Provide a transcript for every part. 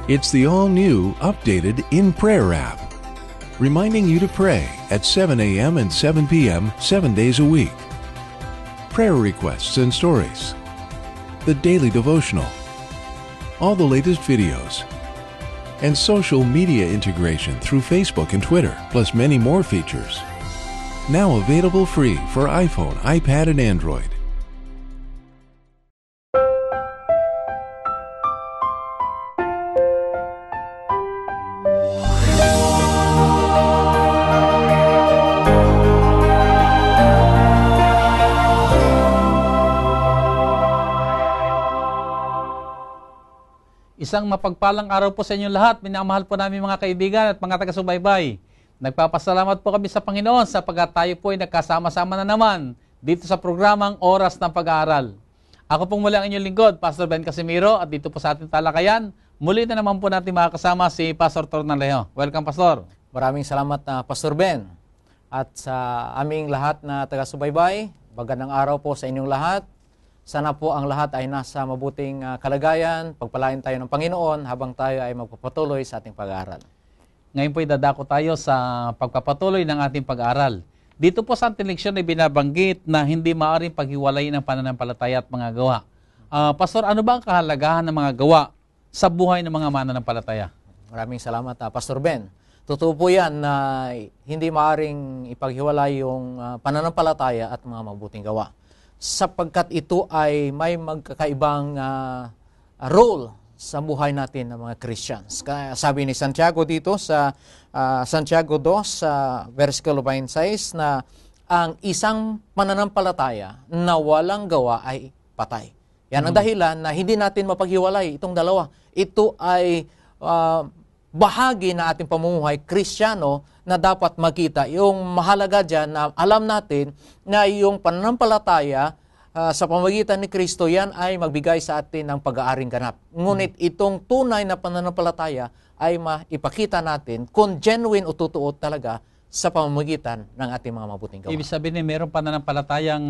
It's the all-new, updated In Prayer app, reminding you to pray at 7 a.m. and 7 p.m. 7 days a week. Prayer requests and stories, the daily devotional, all the latest videos, and social media integration through Facebook and Twitter, plus many more features. Now available free for iPhone, iPad, and Android. Isang mapagpalang araw po sa inyong lahat. Minamahal po namin mga kaibigan at mga taga-subaybay. Nagpapasalamat po kami sa Panginoon sapagkat tayo po ay nagkasama-sama na naman dito sa programang Oras ng Pag-aaral. Ako pong muli ang inyong lingkod, Pastor Ben Casimiro, at dito po sa ating talakayan, muli na naman po natin makakasama si Pastor Tornaleo. Welcome, Pastor. Maraming salamat na Pastor Ben. At sa aming lahat na taga-subaybay, magandang araw po sa inyong lahat. Sana po ang lahat ay nasa mabuting kalagayan, pagpalain tayo ng Panginoon habang tayo ay magpapatuloy sa ating pag-aaral. Ngayon po dadako tayo sa pagpapatuloy ng ating pag-aaral. Dito po sa ating leksyon ay binabanggit na hindi maaaring paghiwalayin ang pananampalataya at mga gawa. Pastor, ano ba ang kahalagahan ng mga gawa sa buhay ng mga mananampalataya? Maraming salamat Pastor Ben. Totoo po yan na hindi maaaring ipaghiwalay yung pananampalataya at mga mabuting gawa, sapagkat ito ay may magkakaibang role sa buhay natin ng mga Christians. Kaya sabi ni Santiago dito sa Santiago 2, versikulo 26, na ang isang pananampalataya na walang gawa ay patay. Yan ang dahilan na hindi natin mapaghiwalay itong dalawa. Ito ay bahagi na ating pamumuhay Kristiyano na dapat makita. Yung mahalaga dyan na alam natin na yung pananampalataya sa pamamagitan ni Kristo, yan ay magbigay sa atin ng pag-aaring ganap. Ngunit itong tunay na pananampalataya ay maipakita natin kung genuine o totoo talaga sa pamamagitan ng ating mga mabuting gawa. Ibig sabihin mayroong pananampalatayang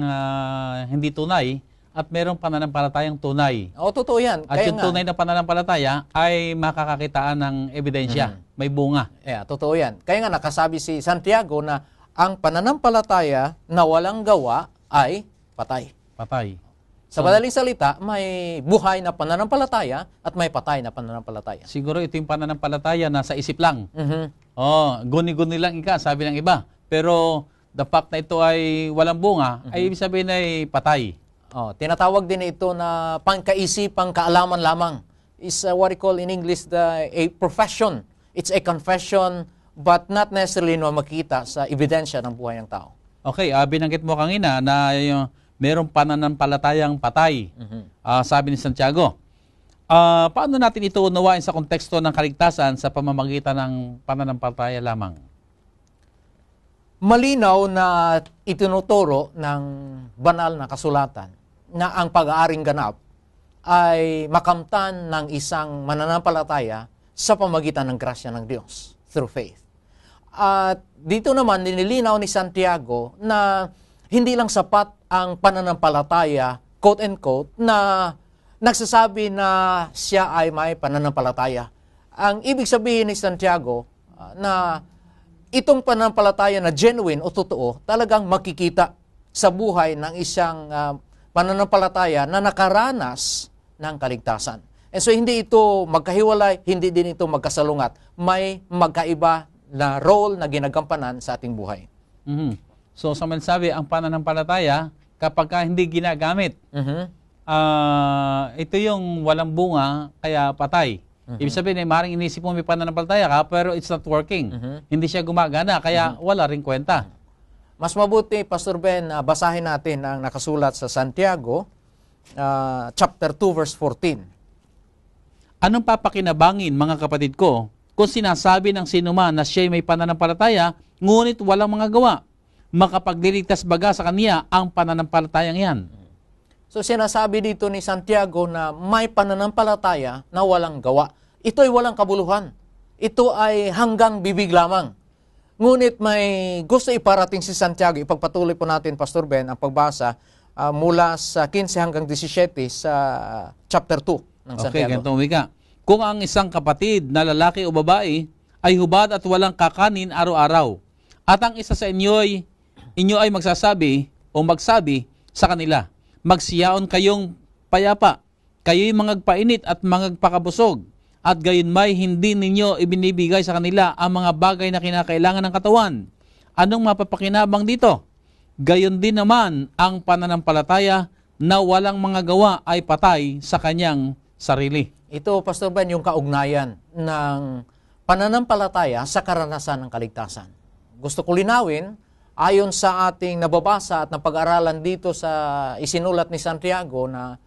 hindi tunay at mayroong pananampalatayang tunay. O, totoo yan. At yung tunay na pananampalataya ay makakakitaan ng ebidensya. May bunga. Yeah, totoo yan. Kaya nga nakasabi si Santiago na ang pananampalataya na walang gawa ay patay. Patay. Sa madaling salita, may buhay na pananampalataya at may patay na pananampalataya. Siguro ito yung pananampalataya na sa isip lang. Guni-guni lang sabi ng iba. Pero the fact na ito ay walang bunga, ay ibig sabihin ay patay. Tinatawag din ito na pangkaisipang kaalaman lamang. Is what we call in English a profession. It's a confession but not necessarily na makita sa ebidensya ng buhay ng tao. Okay, binanggit mo kanina na mayroong pananampalatayang patay. Sabi ni Santiago. Paano natin ito unawain sa konteksto ng kaligtasan sa pamamagitan ng pananampalataya lamang? Malinaw na itinuturo ng banal na kasulatan na ang pag-aaring ganap ay makamtan ng isang mananampalataya sa pamamagitan ng grasya ng Diyos through faith. At dito naman nililinaw ni Santiago na hindi lang sapat ang pananampalataya, quote-unquote, na nagsasabi na siya ay may pananampalataya. Ang ibig sabihin ni Santiago na itong pananampalataya na genuine o totoo talagang makikita sa buhay ng isang pananampalataya na nakaranas ng kaligtasan. And so hindi ito magkahiwalay, hindi din ito magkasalungat. May magkaiba na role na ginagampanan sa ating buhay. So sa mensabi, ang pananampalataya kapag hindi ginagamit, ito yung walang bunga, kaya patay. Ibig sabihin, maaaring inisip mo may pananampalataya ka, pero it's not working. Hindi siya gumagana, kaya wala rin kwenta. Mas mabuti, Pastor Ben, basahin natin ang nakasulat sa Santiago, chapter 2, verse 14. Anong papakinabangin, mga kapatid ko, kung sinasabi ng sinuman na siya'y may pananampalataya, ngunit walang mga gawa? Makapagliligtas baga sa kanya ang pananampalatayang yan? So sinasabi dito ni Santiago na may pananampalataya na walang gawa. Ito ay walang kabuluhan. Ito ay hanggang bibig lamang. Ngunit may gusto iparating si Santiago. Ipagpatuloy po natin, Pastor Ben, ang pagbasa mula sa 15 hanggang 17 sa chapter 2 ng Santiago. Okay, ganito wika. kung ang isang kapatid na lalaki o babae ay hubad at walang kakanin araw-araw, at ang isa sa inyo ay magsasabi o magsabi sa kanila, magsiyaon kayong payapa, kayo'y mangagpainit at mangagpakabusog, at gayon may hindi ninyo ibinibigay sa kanila ang mga bagay na kinakailangan ng katawan. Anong mapapakinabang dito? Gayon din naman ang pananampalataya na walang mga gawa ay patay sa kanyang sarili. Ito, Pastor Ben, yung kaugnayan ng pananampalataya sa karanasan ng kaligtasan. Gusto ko linawin, ayon sa ating nababasa at napag-aralan dito sa isinulat ni Santiago na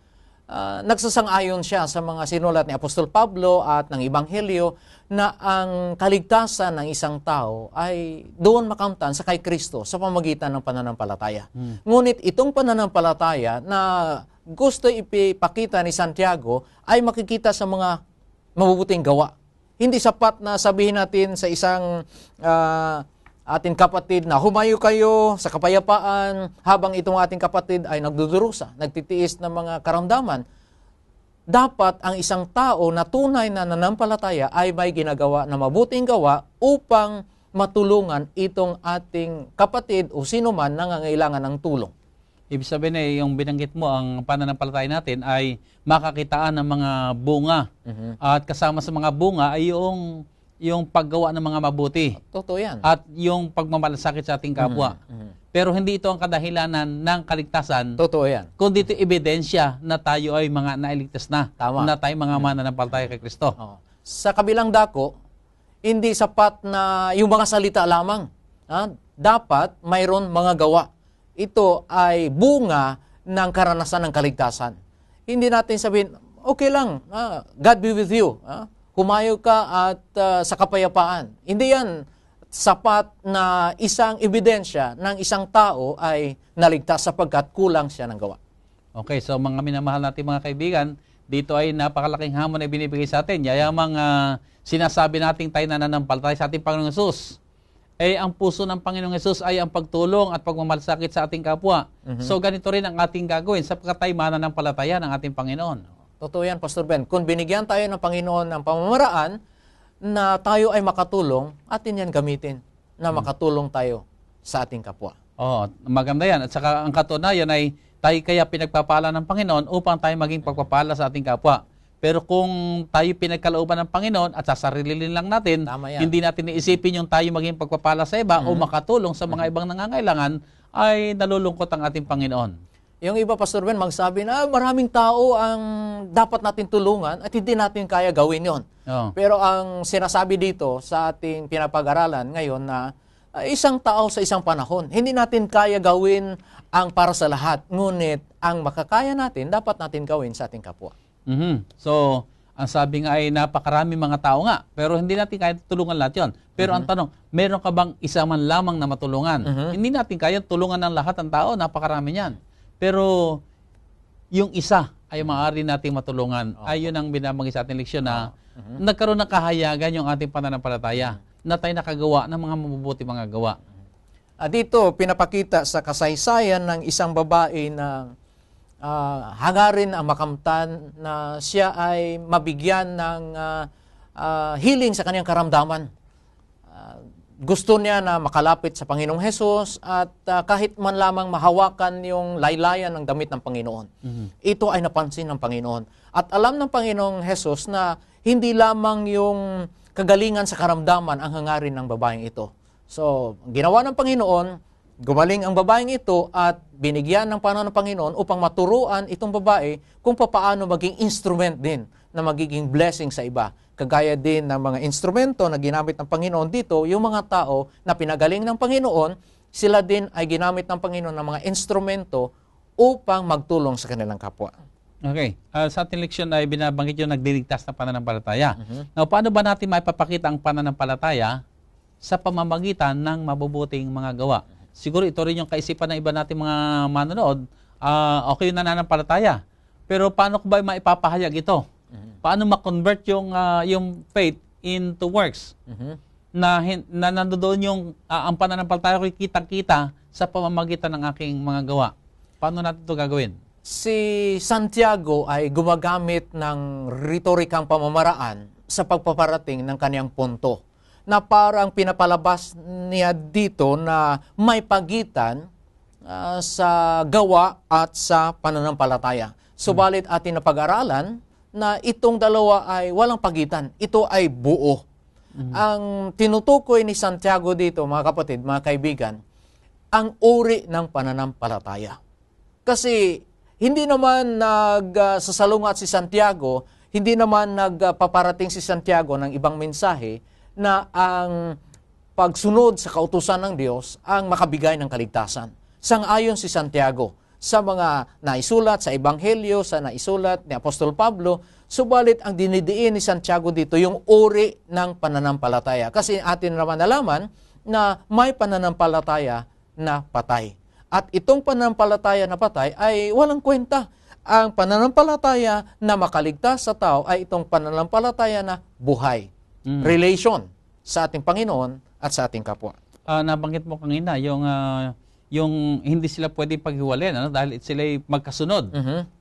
nagsasang-ayon siya sa mga sinulat ni Apostol Pablo at ng Ebanghelyo na ang kaligtasan ng isang tao ay doon makamtan sa kay Kristo sa pamamagitan ng pananampalataya. Ngunit itong pananampalataya na gusto ipakita ni Santiago ay makikita sa mga mabubuting gawa. Hindi sapat na sabihin natin sa isang ating kapatid na humayo kayo sa kapayapaan habang itong ating kapatid ay nagdudurusa, nagtitiis ng mga karamdaman. Dapat ang isang tao na tunay na nanampalataya ay may ginagawa na mabuting gawa upang matulungan itong ating kapatid o sino man nangangailangan ng tulong. Ibig sabihin yung binanggit mo, ang pananampalataya natin ay makakitaan ng mga bunga. At kasama sa mga bunga ay yung paggawa ng mga mabuti. Totoo yan. At yung pagmamalasakit sa ating kapwa. Pero hindi ito ang kadahilanan ng kaligtasan. Totoo yan. Kundi ito ebidensya na tayo ay mga nailigtas na. Tama. Na tayo mga mananampalataya kay Kristo. Sa kabilang dako, hindi sapat na yung mga salita lamang. Dapat mayroon mga gawa. Ito ay bunga ng karanasan ng kaligtasan. Hindi natin sabihin, okay lang, God be with you. Humayo ka at sa kapayapaan. Hindi yan sapat na isang ebidensya ng isang tao ay naligtas sapagkat kulang siya ng gawa. Okay, so mga minamahal natin mga kaibigan, dito ay napakalaking hamon na binibigay sa atin. Yayamang sinasabi nating tayo nananampalataya sa ating Panginoong Hesus. Ang puso ng Panginoong Hesus ay ang pagtulong at pagmamalasakit sa ating kapwa. So ganito rin ang ating gagawin sapagkat tayo mananampalataya ng ating Panginoon. Totoo yan, Pastor Ben. Kung binigyan tayo ng Panginoon ng pamamaraan na tayo ay makatulong, atin yan gamitin na makatulong tayo sa ating kapwa. Maganda yan. At saka ang katunayan ay tayo kaya pinagpapala ng Panginoon upang tayo maging pagpapala sa ating kapwa. Pero kung tayo pinagkalooban ng Panginoon at sasarilin lang natin, hindi natin iisipin yung tayo maging pagpapala sa iba o makatulong sa mga ibang nangangailangan, ay nalulungkot ang ating Panginoon. Yung iba, Pastor Ben, magsabi na maraming tao ang dapat natin tulungan at hindi natin kaya gawin yon. Pero ang sinasabi dito sa ating pinapag-aralan ngayon na isang tao sa isang panahon, hindi natin kaya gawin ang para sa lahat. Ngunit ang makakaya natin, dapat natin gawin sa ating kapwa. So, ang sabi nga ay napakarami mga tao nga, pero hindi natin kaya tulungan lahat yon. Pero ang tanong, meron ka bang isa man lamang na matulungan? Hindi natin kaya tulungan ng lahat ng tao, napakarami niyan. Pero yung isa ay maaari nating matulungan. Ayun ang binabanggit sa ating leksyon na nagkaroon ng kahayagan yung ating pananampalataya na tayo nakagawa ng mga mabubuti mga gawa. Dito, pinapakita sa kasaysayan ng isang babae na hangarin ang makamtan na siya ay mabigyan ng healing sa kanyang karamdaman. Gusto niya na makalapit sa Panginoong Hesus at kahit man lamang mahawakan yung laylayan ng damit ng Panginoon. Ito ay napansin ng Panginoon. At alam ng Panginoong Hesus na hindi lamang yung kagalingan sa karamdaman ang hangarin ng babaeng ito. So, ginawa ng Panginoon, gumaling ang babaeng ito at binigyan ng panahon ng Panginoon upang maturuan itong babae kung paano maging instrument din na magiging blessing sa iba. Kagaya din ng mga instrumento na ginamit ng Panginoon dito, yung mga tao na pinagaling ng Panginoon, sila din ay ginamit ng Panginoon ng mga instrumento upang magtulong sa kanilang kapwa. Okay. Sa ating leksyon ay binabanggit yung nagdiligtas na pananampalataya. Now, paano ba natin maipapakita ang pananampalataya sa pamamagitan ng mabubuting mga gawa? Siguro ito rin yung kaisipan ng iba nating mga manonood. Okay yung nananampalataya. Pero paano ko ba maipapahayag ito? Paano ma-convert yung faith into works? Na nandoon yung ang pananampalataya ko kitang-kita sa pamamagitan ng aking mga gawa. Paano natin ito gagawin? si Santiago ay gumagamit ng retorikang pamamaraan sa pagpaparating ng kaniyang punto, na parang pinapalabas niya dito na may pagitan sa gawa at sa pananampalataya. Subalit atin na pag-aralan na itong dalawa ay walang pagitan. Ito ay buo. Ang tinutukoy ni Santiago dito, mga kapatid, mga kaibigan, ang uri ng pananampalataya. Kasi hindi naman nagsasalungat si Santiago, hindi naman nagpaparating si Santiago ng ibang mensahe na ang pagsunod sa kautusan ng Diyos ang makabigay ng kaligtasan. Sang-ayon si Santiago sa mga naisulat sa Ebanghelyo, sa naisulat ni Apostol Pablo, subalit ang dinidiin ni Santiago dito yung uri ng pananampalataya. Kasi atin naman nalaman na may pananampalataya na patay. At itong pananampalataya na patay ay walang kwenta. Ang pananampalataya na makaligtas sa tao ay itong pananampalataya na buhay. Relation sa ating Panginoon at sa ating kapwa. Nabanggit mo kanina yung hindi sila pwede paghiwalay, dahil sila magkasunod.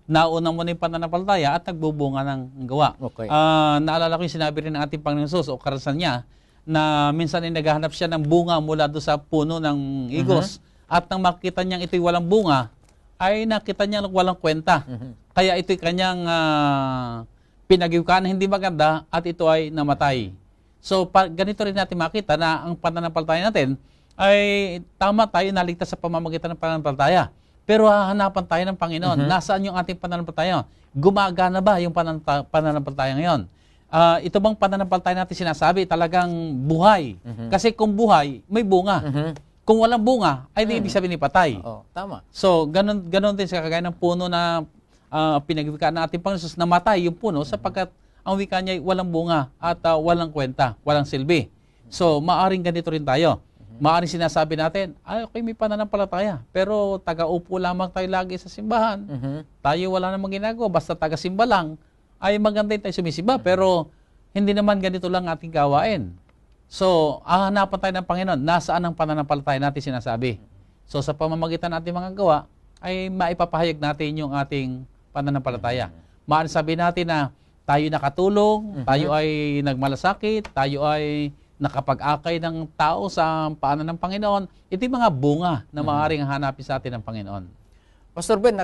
Nauna mo na yung pananampalataya at nagbubunga ng gawa. Okay. Naalala ko yung sinabi rin ng ating Panginoon Jesus o karasan niya na minsan ay naghahanap siya ng bunga mula doon sa puno ng igos. At nang makita niyang ito'y walang bunga, ay nakita niya walang kwenta. Kaya ito'y kanyang pinagiyukan na hindi maganda at ito ay namatay. So, ganito rin natin makita na ang pananampalataya natin ay tama tayo naligtas sa pamamagitan ng pananampalataya. Pero hahanapan tayo ng Panginoon. Nasaan yung ating pananampalataya? Gumagana ba yung pananampalataya ngayon? Ito bang pananampalataya natin sinasabi talagang buhay? Kasi kung buhay, may bunga. Kung walang bunga, ay di ibig sabihin ni patay. Tama. So, ganun din sa kagaya ng puno na pinagwikaan ng ating Panginoon, namatay yung puno sapagkat ang wika niya ay walang bunga at walang kwenta, walang silbi. So, maaring ganito rin tayo. Maaring sinasabi natin, okay, may pananampalataya, pero taga-upo lamang tayo lagi sa simbahan. Tayo wala namang ginagawa, basta taga-simba lang, ay maganda tayo sumisimba, pero hindi naman ganito lang ating gawain. So, hanapan tayo ng Panginoon, nasaan ang pananampalataya natin sinasabi. So, sa pamamagitan natin mga gawa, ay maipapahayag natin yung ating pananampalataya. Maaring sabihin natin na tayo nakatulong, tayo ay nagmalasakit, tayo ay nakapag-akay ng tao sa paanan ng Panginoon. Ito yung mga bunga na maaaring hanapin sa atin ng Panginoon. Pastor Ben,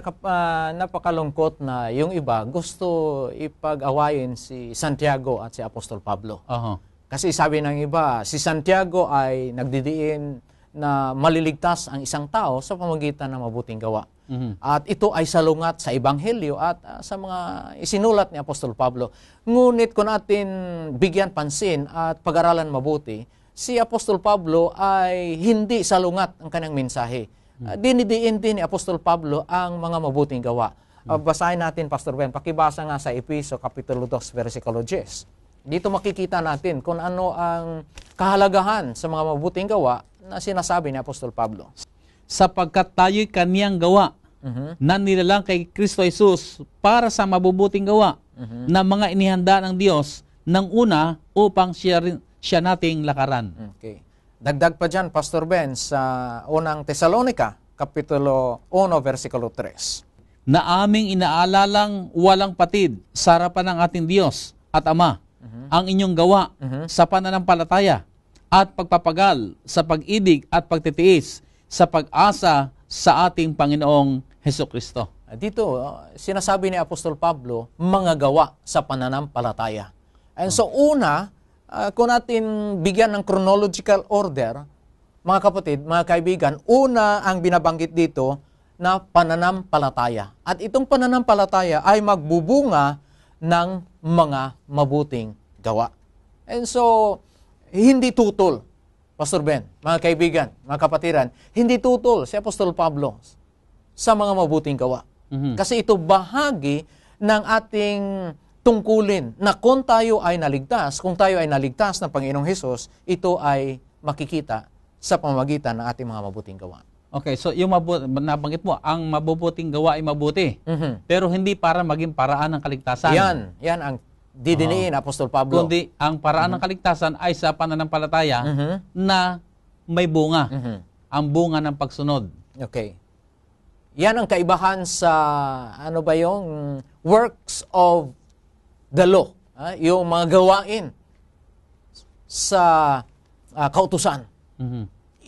napakalungkot na yung iba gusto ipag-awayin si Santiago at si Apostol Pablo. Kasi sabi ng iba, si Santiago ay nagdidiin na maliligtas ang isang tao sa pamamagitan ng mabuting gawa. At ito ay salungat sa Ebanghelyo at sa mga isinulat ni Apostol Pablo. Ngunit kung natin bigyan pansin at pag-aralan mabuti, si Apostol Pablo ay hindi salungat ang kanyang mensahe. Dinidiin din ni Apostol Pablo ang mga mabuting gawa. Basahin natin, Pastor Ben, pakibasa nga sa Efeso Kapitulo 2, versikulo 10. Dito makikita natin kung ano ang kahalagahan sa mga mabuting gawa na sinasabi ni Apostol Pablo. Sapagkat tayo'y kaniyang gawa na nilalang kay Kristo Jesus para sa mabubuting gawa na mga inihanda ng Diyos ng una upang siya nating lakaran. Okay. Dagdag pa dyan, Pastor Ben, sa unang Tesalonica, Kapitulo 1, versikulo 3. Na aming inaalalang walang patid sa harapan ng ating Diyos at Ama ang inyong gawa sa pananampalataya at pagpapagal sa pag-ibig at pagtitiis sa pag-asa sa ating Panginoong Hesukristo. Dito, sinasabi ni Apostol Pablo, mga gawa sa pananampalataya. And so una, kung natin bigyan ng chronological order, mga kapatid, mga kaibigan, una ang binabanggit dito na pananampalataya. At itong pananampalataya ay magbubunga ng mga mabuting gawa. And so, hindi tutol, Pastor Ben, mga kaibigan, mga kapatiran, hindi tutol si Apostol Pablo sa mga mabuting gawa. Kasi ito bahagi ng ating tungkulin na kung tayo ay naligtas, kung tayo ay naligtas ng Panginoong Hesus, ito ay makikita sa pamamagitan ng ating mga mabuting gawa. Okay, so yung nabanggit mo, ang mabubuting gawa ay mabuti, pero hindi para maging paraan ng kaligtasan. Yan ang didiniin Apostol Pablo. Kundi ang paraan ng kaligtasan ay sa pananampalataya na may bunga. Ang bunga ng pagsunod. Okay. Yan ang kaibahan sa, ano ba yung works of the law. Yung mga gawain sa kautusan.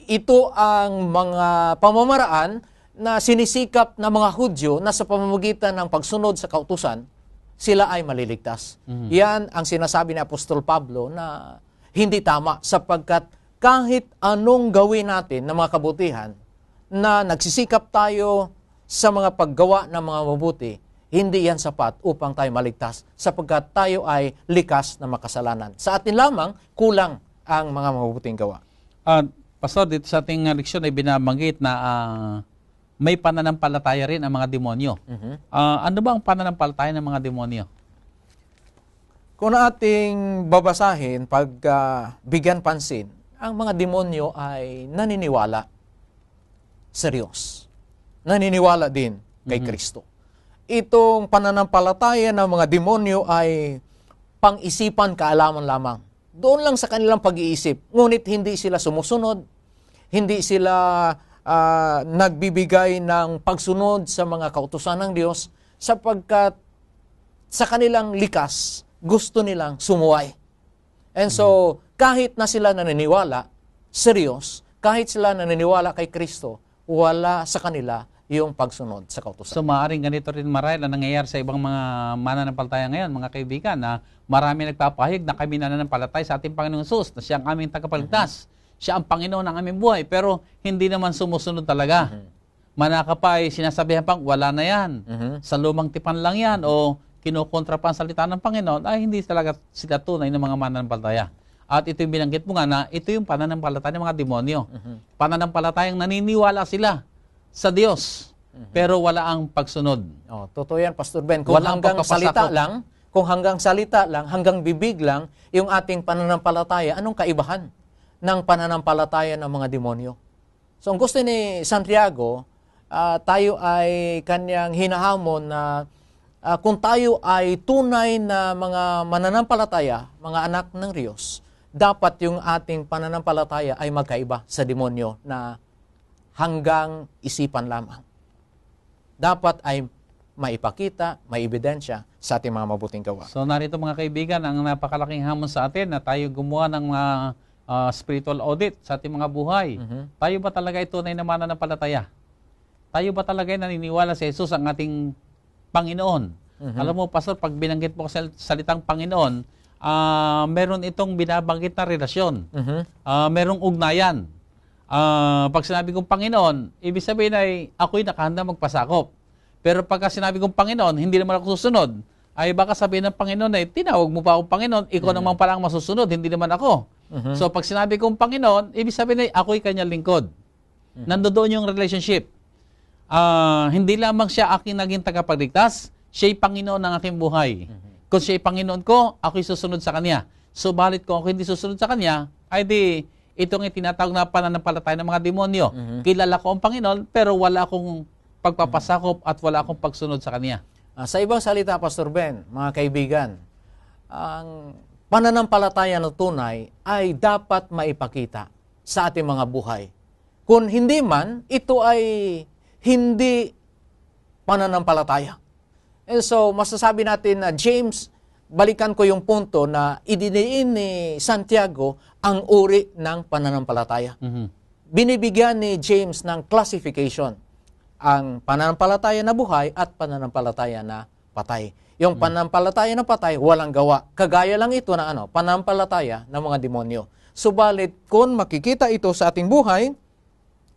Ito ang mga pamamaraan na sinisikap ng mga Hudyo na sa pamamagitan ng pagsunod sa kautusan, sila ay maliligtas. Yan ang sinasabi ni Apostol Pablo na hindi tama sapagkat kahit anong gawin natin ng mga kabutihan na nagsisikap tayo sa mga paggawa ng mga mabuti, hindi yan sapat upang tayo maligtas sapagkat tayo ay likas na makasalanan. Sa atin lamang, kulang ang mga mabuting gawa. Pastor, dito sa ating leksyon ay binabanggit na may pananampalataya rin ang mga demonyo. Ano ba ang pananampalataya ng mga demonyo? Kung ating babasahin, pag bigyan pansin, ang mga demonyo ay naniniwala sa Diyos. Naniniwala din kay Kristo. Itong pananampalataya ng mga demonyo ay pang-isipan kaalaman lamang. Doon lang sa kanilang pag-iisip. Ngunit hindi sila sumusunod, hindi sila nagbibigay ng pagsunod sa mga kautusan ng Diyos sapagkat sa kanilang likas, gusto nilang sumuway. And so, kahit na sila naniniwala sa Diyos, kahit sila naniniwala kay Kristo, wala sa kanila yung pagsunod sa kautusan. So maaaring ganito rin marahil na nangyayari sa ibang mga mananampalataya ngayon, mga kaibigan, na marami nagpapahayag na kami nananampalataya sa ating Panginoong Hesus, na siya ang aming tagapagligtas. Siya ang Panginoon ng aming buhay, pero hindi naman sumusunod talaga. Manakapay, sinasabihan pang, wala na yan. Sa lumang tipan lang yan, o kinukontra pa ang salita ng Panginoon, ay hindi talaga sila tunay ng mga mananampalataya. At ito yung binanggit mo nga na ito yung pananampalataya ng mga demonyo. Pananampalatayang naniniwala sila sa Diyos, pero wala ang pagsunod. Totoo yan, Pastor Ben. Kung hanggang salita lang, hanggang bibig lang, yung ating pananampalataya, anong kaibahan ng pananampalataya ng mga demonyo? So, ang gusto ni Santiago, tayo ay kanyang hinahamon na kung tayo ay tunay na mga mananampalataya, mga anak ng Diyos, dapat yung ating pananampalataya ay magkaiba sa demonyo na hanggang isipan lamang. Dapat ay maipakita, may ebidensya sa ating mga mabuting gawa. So narito mga kaibigan, ang napakalaking hamon sa atin na tayo gumawa ng spiritual audit sa ating mga buhay. Tayo ba talaga ito na mananampalataya? Tayo ba talaga naniniwala sa Jesus ang ating Panginoon? Alam mo, Pastor, pag binanggit mo sa salitang Panginoon, meron itong binabanggit na relasyon. Merong ugnayan. Pag sinabi kong Panginoon, ibig sabihin ay ako'y nakahanda magpasakop. Pero pagka sinabi kong Panginoon, hindi naman ako susunod, ay baka sabihin ng Panginoon ay tinawag mo pa akong Panginoon, ikaw naman pala ang masusunod, hindi naman ako. So pag sinabi kong Panginoon, ibig sabihin ay ako'y kanyang lingkod. Nandoon yung relationship. Hindi lamang siya aking naging tagapagligtas, siya'y Panginoon ng aking buhay. Kung siya'y Panginoon ko, ako'y susunod sa Kanya. Subalit kung ako hindi susunod sa Kanya, ay di itong itinatawag na pananampalataya ng mga demonyo. Kilala ko ang Panginoon, pero wala akong pagpapasakop at wala akong pagsunod sa Kanya. Sa ibang salita, Pastor Ben, mga kaibigan, ang pananampalataya na tunay ay dapat maipakita sa ating mga buhay. Kung hindi man, ito ay hindi pananampalataya. And so, masasabi natin na James, balikan ko yung punto na idiniin ni Santiago ang uri ng pananampalataya. Binibigyan ni James ng classification ang pananampalataya na buhay at pananampalataya na patay. Yung pananampalataya na patay, walang gawa. Kagaya lang ito na pananampalataya ng mga demonyo. Subalit, kung makikita ito sa ating buhay,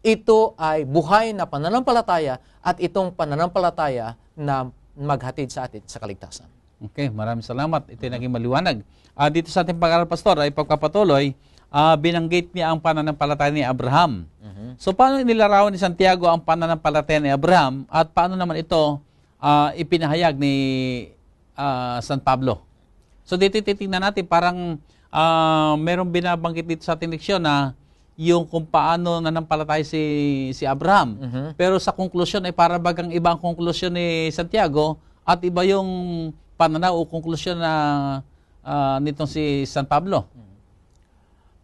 ito ay buhay na pananampalataya at itong pananampalataya na maghatid sa atin sa kaligtasan. Okay, maraming salamat. Ito yung naging maliwanag. Dito sa ating pag-aaral, Pastor, ay pagpapatuloy, binanggit niya ang pananampalataya ni Abraham. So, paano nilarawan ni Santiago ang pananampalataya ni Abraham at paano naman ito ipinahayag ni San Pablo? So, dito titingnan natin, parang merong binabanggit dito sa ating leksyon na yung kung paano nanampalataya si Abraham. Pero sa konklusyon ay para bagang iba ang konklusyon ni Santiago at iba yung pananaw o konklusyon na nitong si San Pablo.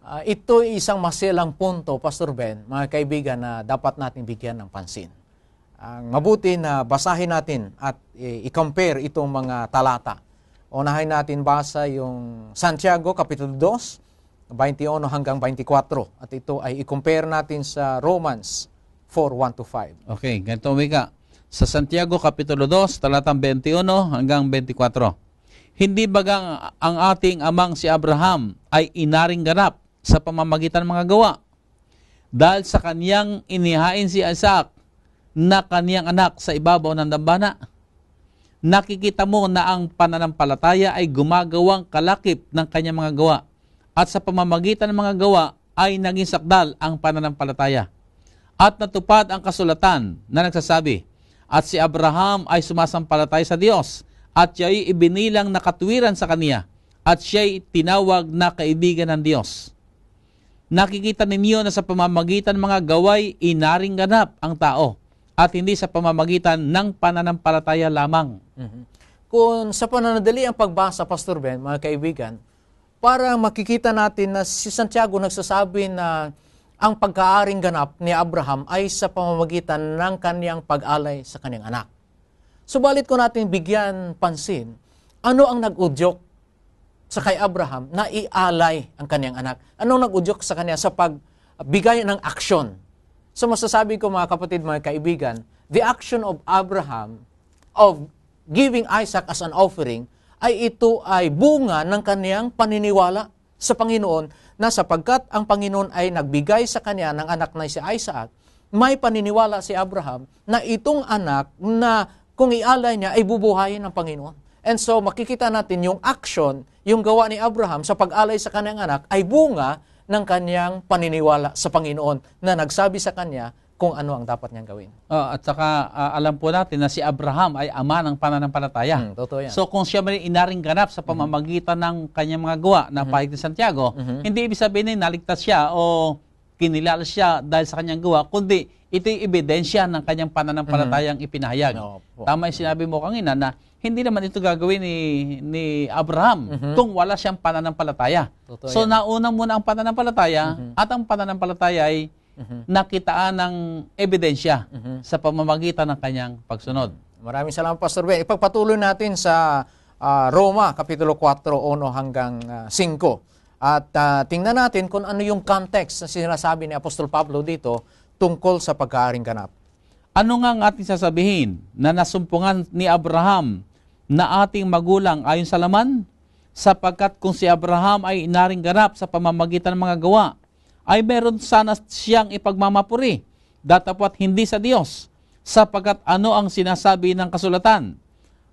Ito ay isang masilang punto, Pastor Ben, mga kaibigan, na dapat nating bigyan ng pansin. Ang mabuti na basahin natin at i-compare itong mga talata. Unahin natin basa yung Santiago, Kapitulo 2, 21 hanggang 24. At ito ay i-compare natin sa Romans 4:1-5. Okay, ganito wika. Sa Santiago Kapitulo 2, talatang 21 hanggang 24. Hindi bagang ang ating amang si Abraham ay inaring ganap sa pamamagitan ng mga gawa? Dahil sa kaniyang inihain si Isaac na kaniyang anak sa ibabaw ng dambana. Nakikita mo na ang pananampalataya ay gumagawang kalakip ng kanyang mga gawa. At sa pamamagitan ng mga gawa ay naging sakdal ang pananampalataya. At natupad ang kasulatan na nagsasabi, at si Abraham ay sumasampalataya sa Diyos, at siya'y ibinilang na katuwiran sa kaniya, at siya'y tinawag na kaibigan ng Diyos. Nakikita ninyo na sa pamamagitan ng mga gaway inaring ganap ang tao, at hindi sa pamamagitan ng pananampalataya lamang. Kung sa pananadali ang pagbasa, Pastor Ben, mga kaibigan, para makikita natin na si Santiago nagsasabi na ang pagkaaring ganap ni Abraham ay sa pamamagitan ng kaniyang pag-alay sa kaniyang anak. Subalit ko natin bigyan pansin, ano ang nag-udyok sa kay Abraham na ialay ang kaniyang anak? Anong nag-udyok sa kanya sa pagbigay ng aksyon? So masasabi ko mga kapatid, mga kaibigan, the action of Abraham of giving Isaac as an offering ay ito ay bunga ng kaniyang paniniwala sa Panginoon na sapagkat ang Panginoon ay nagbigay sa kanya ng anak na si Isaac, may paniniwala si Abraham na itong anak na kung ialay niya ay bubuhayin ng Panginoon. And so makikita natin yung action, yung gawa ni Abraham sa pag-alay sa kanyang anak ay bunga ng kanyang paniniwala sa Panginoon na nagsabi sa kanya kung ano ang dapat niyang gawin. At saka alam po natin na si Abraham ay ama ng pananampalataya. Totoo yan. So kung siya may inaring ganap sa pamamagitan ng kanyang mga gawa na pahig ni Santiago, hindi ibig sabihin na naligtas siya o kinilala siya dahil sa kanyang gawa, kundi ito'y ebidensya ng kanyang pananampalatayang ipinahayag. Tama yung sinabi mo kanina na hindi naman ito gagawin ni Abraham kung wala siyang pananampalataya. Totoo So yan. nauna muna ang pananampalataya at ang pananampalataya ay nakitaan ng ebidensya sa pamamagitan ng kanyang pagsunod. Maraming salamat, Pastor Ben. Ipagpatuloy natin sa Roma, Kapitulo 4, 1 hanggang 5. At tingnan natin kung ano yung context na sinasabi ni Apostol Pablo dito tungkol sa pagkaaring ganap. Ano nga ang ating sasabihin na nasumpungan ni Abraham na ating magulang ayon sa laman? Sapagkat kung si Abraham ay inaring ganap sa pamamagitan ng mga gawa, ay meron sana siyang ipagmamapuri, datapwat hindi sa Diyos, sapagkat ano ang sinasabi ng kasulatan?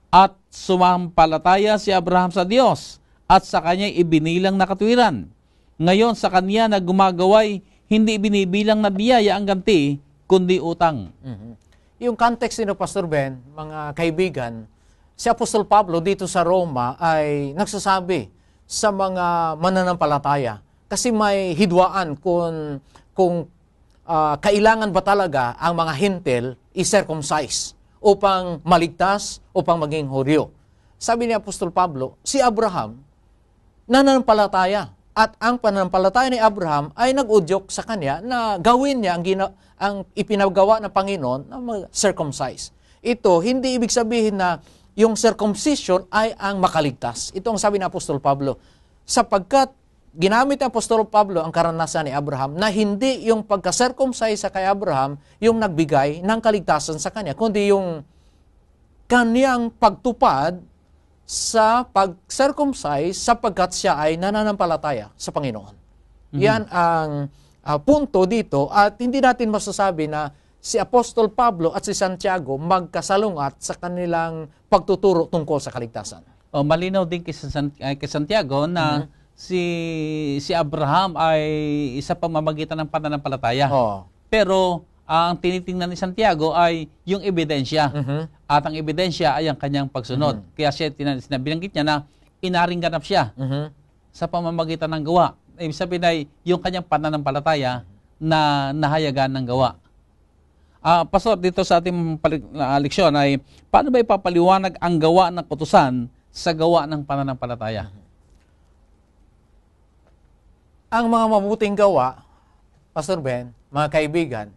At sumampalataya si Abraham sa Diyos, at sa kanya ibinilang na katuwiran. Ngayon sa kanya na gumagaway, hindi binibilang na biyaya ang ganti, kundi utang. Yung context nito, Pastor Ben, mga kaibigan, si Apostol Pablo dito sa Roma ay nagsasabi sa mga mananampalataya. Kasi may hidwaan kung kailangan ba talaga ang mga hintil i-circumcise upang maligtas, upang maging Hudyo. Sabi ni Apostol Pablo, si Abraham nananampalataya. At ang pananampalataya ni Abraham ay nag-udyok sa kanya na gawin niya ang ipinagawa ng Panginoon na mag-circumcise. Ito, hindi ibig sabihin na yung circumcision ay ang makaligtas. Ito ang sabi ni Apostol Pablo. Sapagkat ginamit ni Apostol Pablo ang karanasan ni Abraham na hindi yung pagka-circumcise sa kay Abraham yung nagbigay ng kaligtasan sa kanya, kundi yung kaniyang pagtupad sa pag-circumcise sapagkat siya ay nananampalataya sa Panginoon. Yan ang punto dito at hindi natin masasabi na si Apostol Pablo at si Santiago magkasalungat sa kanilang pagtuturo tungkol sa kaligtasan. Malinaw din kay Santiago na si Abraham ay isa pamamagitan ng pananampalataya. Pero ang tinitingnan ni Santiago ay yung ebidensya. At ang ebidensya ay ang kanyang pagsunod. Kaya siya sinabilanggit niya na inaring ganap siya sa pamamagitan ng gawa. Ibig sabihin ay yung kanyang pananampalataya na nahayagan ng gawa. Pastor, dito sa ating leksyon ay paano ba ipapaliwanag ang gawa ng utusan sa gawa ng pananampalataya? Ang mga mabuting gawa, Pastor Ben, mga kaibigan,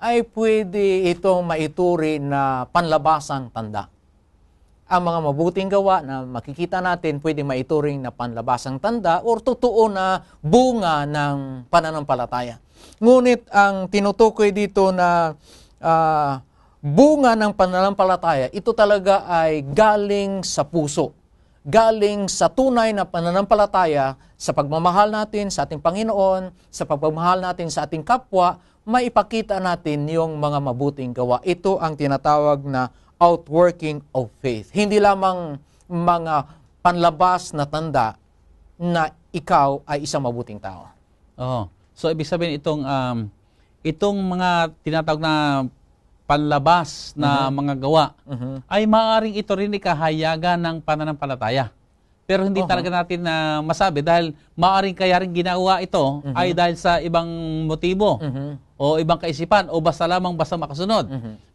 ay pwede itong maituri na panlabasang tanda. Ang mga mabuting gawa na makikita natin pwede maituring na panlabasang tanda o totoo na bunga ng pananampalataya. Ngunit ang tinutukoy dito na bunga ng pananampalataya, ito talaga ay galing sa puso. Galing sa tunay na pananampalataya sa pagmamahal natin sa ating Panginoon, sa pagmamahal natin sa ating kapwa, maipakita natin yung mga mabuting gawa. Ito ang tinatawag na outworking of faith. Hindi lamang mga panlabas na tanda na ikaw ay isang mabuting tao. Oh. So ibig sabihin itong mga tinatawag na panlabas na mga gawa ay maaaring ito rin ikahayagan ng pananampalataya. Pero hindi talaga natin na masabi dahil maaaring kaya rin ginawa ito ay dahil sa ibang motibo o ibang kaisipan o basta makasunod.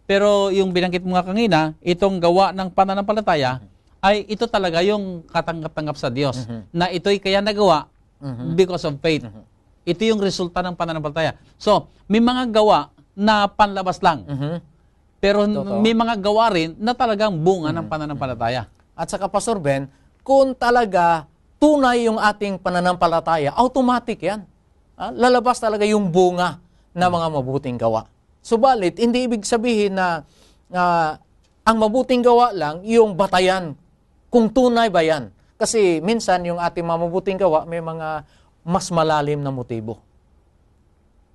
Pero yung binanggit mo nga kanina, itong gawa ng pananampalataya ay ito talaga yung katanggap-tanggap sa Diyos na ito'y kaya nagawa because of faith. Ito yung resulta ng pananampalataya. So, may mga gawa na panlabas lang. Pero may mga gawa rin na talagang bunga ng pananampalataya. At saka, Pastor Ben, kung talaga tunay yung ating pananampalataya, automatic yan. Lalabas talaga yung bunga ng mga mabuting gawa. Subalit, hindi ibig sabihin na ang mabuting gawa lang yung batayan kung tunay ba yan. Kasi minsan yung ating mga mabuting gawa may mga mas malalim na motibo.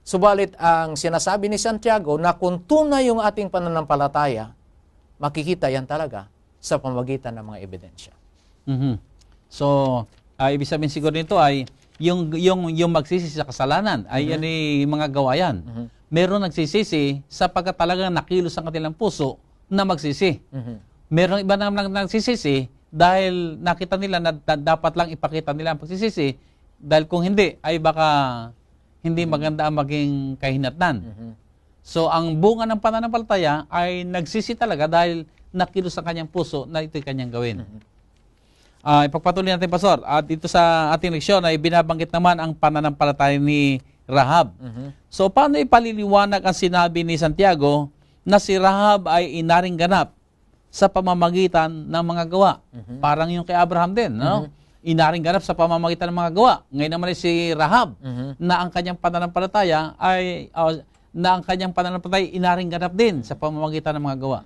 Subalit, ang sinasabi ni Santiago na kung tunay yung ating pananampalataya, makikita yan talaga sa pamamagitan ng mga ebidensya. So, ibig sabihin siguro nito ay yung magsisi sa kasalanan ay yan ay mga gawa yan. Meron nagsisisi sapagkat talagang nakilos ang kanilang puso na magsisi. Meron iba naman nagsisisi dahil nakita nila na dapat lang ipakita nila ang pagsisisi dahil kung hindi ay baka hindi maganda ang maging kahinatnan. So, ang bunga ng pananampalataya ay nagsisi talaga dahil nakilos ang kanyang puso na ito'y kanyang gawin. Ipagpatuloy natin, Pastor. At dito sa ating leksyon ay binabanggit naman ang pananampalataya ni Rahab. So, paano ipaliliwanag ang sinabi ni Santiago na si Rahab ay inaring ganap sa pamamagitan ng mga gawa? Parang yung kay Abraham din, no? Inaring ganap sa pamamagitan ng mga gawa. Ngayon naman si Rahab na ang kanyang pananampalataya ay inaring ganap din sa pamamagitan ng mga gawa.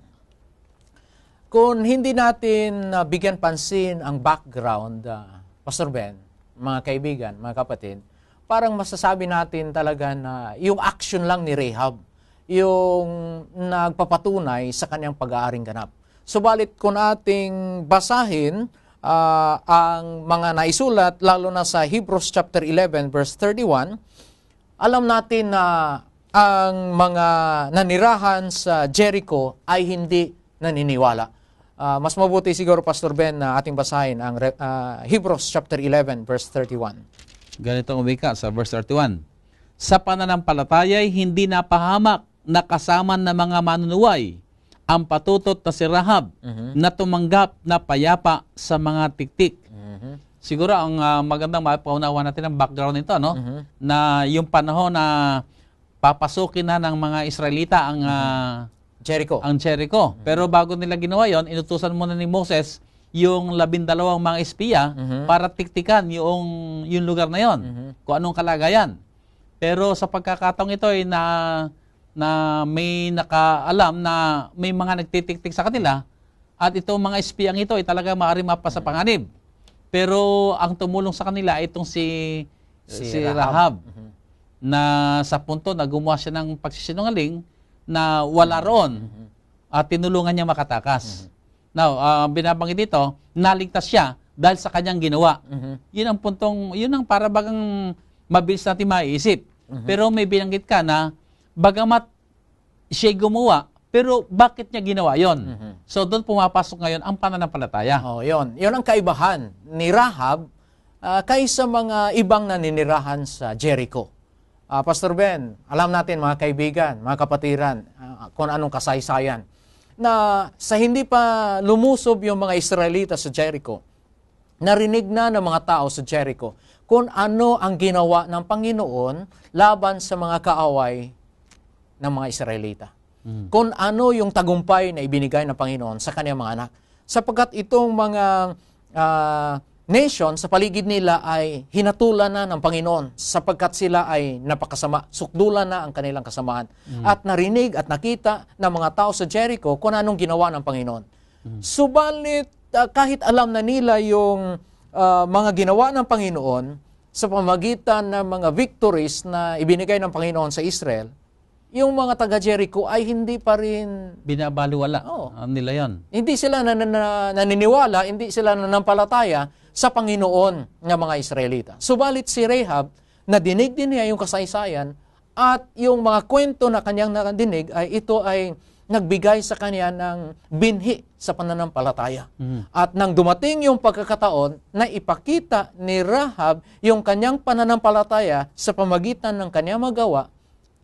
Kung hindi natin bigyan pansin ang background, Pastor Ben, mga kaibigan, mga kapatid, parang masasabi natin talaga na yung action lang ni Rahab, yung nagpapatunay sa kanyang pag-aaring ganap. Subalit kung ating basahin ang mga naisulat, lalo na sa Hebrews chapter 11, verse 31, alam natin na ang mga nanirahan sa Jericho ay hindi naniniwala. Mas mabuti siguro, Pastor Ben, na ating basahin ang Hebrews chapter 11, verse 31. Ganito ang wika sa verse 31. Sa pananampalataya'y hindi napahamak na kasama ng mga manunuway ang patutot na si Rahab na tumanggap na payapa sa mga tiktik. Siguro ang magandang mapaunawa natin ang background nito, no? Na yung panahon na papasukin na ng mga Israelita ang Jericho. Pero bago nila ginawa yon, inutusan muna ni Moses yung 12 mga espiya para tiktikan yung lugar na yon, kung anong kalagayan. Pero sa pagkakataong ito ay na may nakaalam na may mga nagtitiktik sa kanila at itong mga espiyang ito ay talaga maaari mapasapanganib. Pero ang tumulong sa kanila ay itong si Rahab na sa punto na gumawa siya ng pagsisinungaling na wala roon at tinulungan niya makatakas. Now, binabanggit dito, naligtas siya dahil sa kanyang ginawa. Yun ang para bagang mabilis natin maiisip. Pero may binanggit ka na bagamat siya gumawa, pero bakit niya ginawa yon? So doon pumapasok ngayon ang pananampalataya. Yun ang kaibahan ni Rahab kaysa mga ibang naninirahan sa Jericho. Pastor Ben, alam natin mga kaibigan, mga kapatiran, kung anong kasaysayan, na sa hindi pa lumusob yung mga Israelita sa Jericho, narinig na ng mga tao sa Jericho kung ano ang ginawa ng Panginoon laban sa mga kaaway ng mga Israelita. Kung ano yung tagumpay na ibinigay ng Panginoon sa kanyang mga anak. Sapagkat itong mga nation sa paligid nila ay hinatulan na ng Panginoon sapagkat sila ay napakasama. Sukdulan na ang kanilang kasamaan. At narinig at nakita ng mga tao sa Jericho kung anong ginawa ng Panginoon. Subalit, kahit alam na nila yung mga ginawa ng Panginoon sa pamagitan ng mga victories na ibinigay ng Panginoon sa Israel, yung mga taga-Jericho ay hindi pa rin Binabaliwala nila yon. hindi sila naniniwala, hindi sila nanampalataya sa Panginoon ng mga Israelita. Subalit si Rahab, nadinig din niya yung kasaysayan at yung mga kwento na kanyang nadinig ay ito ay nagbigay sa kanya ng binhi sa pananampalataya. At nang dumating yung pagkakataon na ipakita ni Rahab yung kanyang pananampalataya sa pamagitan ng kanyang magawa,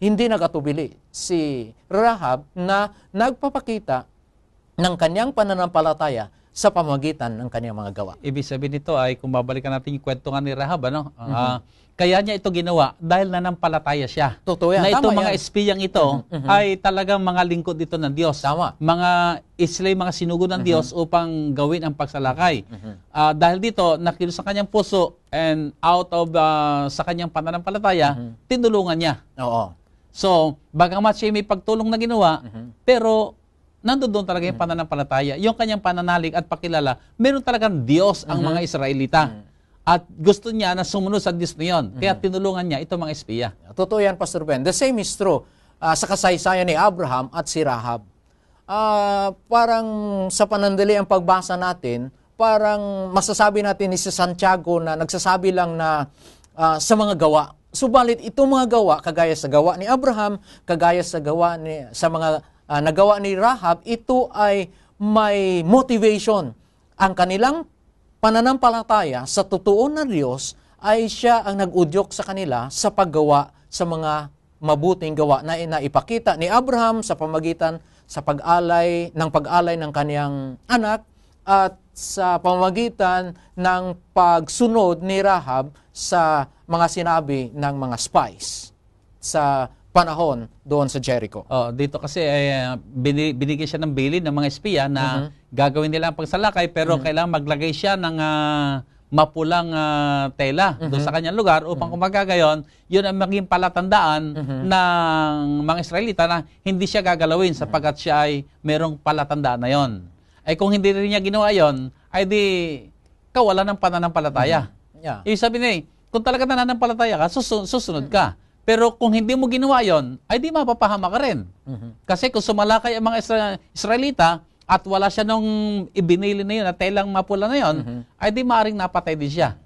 hindi nagatubili si Rahab na nagpapakita ng kanyang pananampalataya sa pamagitan ng kanyang mga gawa. Ibig sabihin nito ay, kung babalikan natin yung kwento nga ni Rahab, kaya niya ito ginawa dahil nanampalataya siya. Totoo yan. Na ito, Tama mga yan. espiyang ito, ay talagang mga lingkod dito ng Diyos. Tama. Mga islay, mga sinugo ng Diyos upang gawin ang pagsalakay. Dahil dito, nakilos sa kanyang puso and out of sa kanyang pananampalataya, tinulungan niya. Oo. So, bagamat siya may pagtulong na ginawa, pero nandoon talaga yung pananampalataya, yung kanyang pananalig at pakilala, meron talagang Diyos ang mga Israelita. At gusto niya na sumunod sa Diyos na yun. Kaya tinulungan niya itong mga espiya. Totoo yan, Pastor Ben. The same is true sa kasaysayan ni Abraham at si Rahab. Parang sa panandali ang pagbasa natin, parang masasabi natin ni si Santiago na nagsasabi lang na sa mga gawa. Subalit itong mga gawa, kagaya sa gawa ni Abraham, kagaya sa gawa sa mga nagawa ni Rahab, ito ay may motivation. Ang kanilang pananampalataya sa totoo na Diyos ay siya ang nag-udyok sa kanila sa paggawa sa mga mabuting gawa na ipakita ni Abraham sa pamagitan sa pag-alay ng kaniyang anak at sa pamamagitan ng pagsunod ni Rahab sa mga sinabi ng mga spies sa panahon doon sa Jericho. Dito kasi binigyan siya ng bilin ng mga espiya na gagawin nila ang pagsalakay, pero kailangan maglagay siya ng mapulang tela doon sa kanyang lugar upang kumagagayon, yun ang maging palatandaan ng mga Israelita na hindi siya gagalawin sapagkat siya ay merong palatandaan na yon. Ay kung hindi rin niya ginawa yon, ay di kawalan ng pananampalataya. Yeah. Ibig sabihin kung talaga nananampalataya ka, susunod ka. Pero kung hindi mo ginawa yon, ay di mapapahama ka rin. Kasi kung sumalakay ang mga Israelita at wala siya nung ibinili na yun at telang mapula na yun, ay di maaring napatay din siya.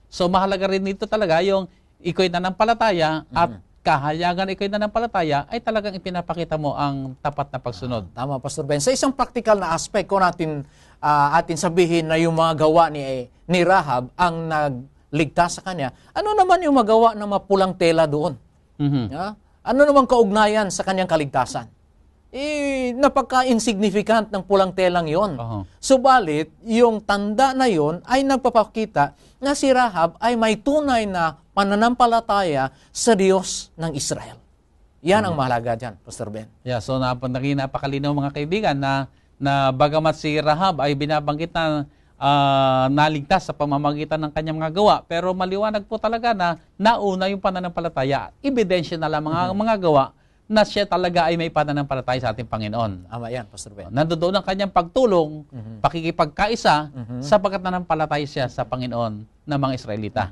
So mahalaga rin dito talaga yung iko'y nananampalataya at kahayagan iko'y nananampalataya ay talagang ipinapakita mo ang tapat na pagsunod. Tama, Pastor Ben. Sa isang practical na aspect ko natin atin sabihin na yung mga gawa ni Rahab ang nagligtas sa kanya, ano naman yung magawa ng mapulang tela doon? Ano naman kaugnayan sa kanyang kaligtasan? Napaka-insignificant ng pulang telang yon. Subalit, yung tanda na yon ay nagpapakita na si Rahab ay may tunay na pananampalataya sa Diyos ng Israel. Yan ang mahalaga dyan, Pastor Ben. Yeah, so naging napakalinaw mga kaibigan na bagamat si Rahab ay binabanggit na naligtas sa pamamagitan ng kanyang mga gawa, pero maliwanag po talaga na nauna yung pananampalataya. Ebidensya na lang mga gawa na siya talaga ay may pananampalataya sa ating Panginoon. Ama yan, Pastor Ben. Nandoon ang kanyang pagtulong, pakikipagkaisa, sapagkat nanampalataya siya sa Panginoon ng mga Israelita.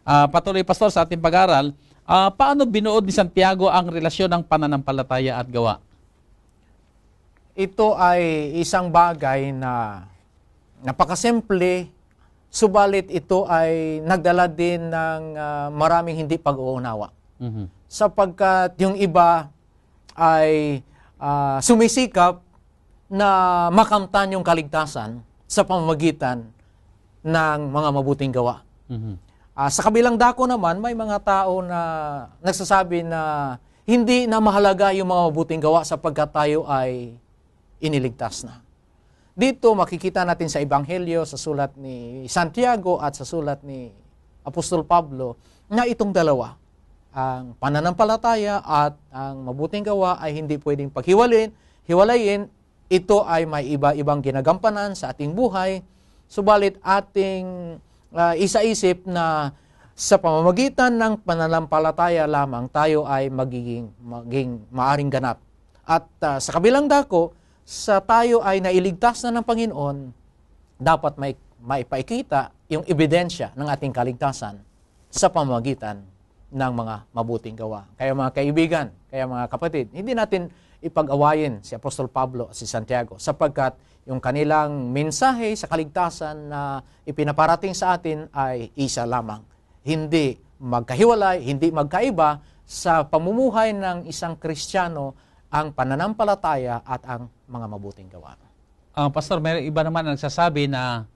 Patuloy, Pastor, sa ating pag-aral, paano binuod ni Santiago ang relasyon ng pananampalataya at gawa? Ito ay isang bagay na napakasimple, subalit ito ay nagdala din ng maraming hindi pag-uunawa. Sapagkat yung iba ay sumisikap na makamtan yung kaligtasan sa pamamagitan ng mga mabuting gawa. Sa kabilang dako naman, may mga tao na nagsasabi na hindi na mahalaga yung mga mabuting gawa sapagkat tayo ay iniligtas na. Dito makikita natin sa Ebanghelyo, sa sulat ni Santiago at sa sulat ni Apostol Pablo, na itong dalawa ang pananampalataya at ang mabuting gawa ay hindi pwedeng hiwalayin. Ito ay may iba-ibang ginagampanan sa ating buhay. Subalit ating isa-isip na sa pamamagitan ng pananampalataya lamang tayo ay maging maaring ganap. At sa kabilang dako, sa tayo ay nailigtas na ng Panginoon, dapat maipaikita yung ebidensya ng ating kaligtasan sa pamamagitan ng mga mabuting gawa. Kaya mga kaibigan, kaya mga kapatid, hindi natin ipag-awayin si Apostol Pablo at si Santiago sapagkat yung kanilang mensahe sa kaligtasan na ipinaparating sa atin ay isa lamang. Hindi magkahiwalay, hindi magkaiba sa pamumuhay ng isang Kristiyano ang pananampalataya at ang mga mabuting gawa. Pastor, may iba naman ang nagsasabi na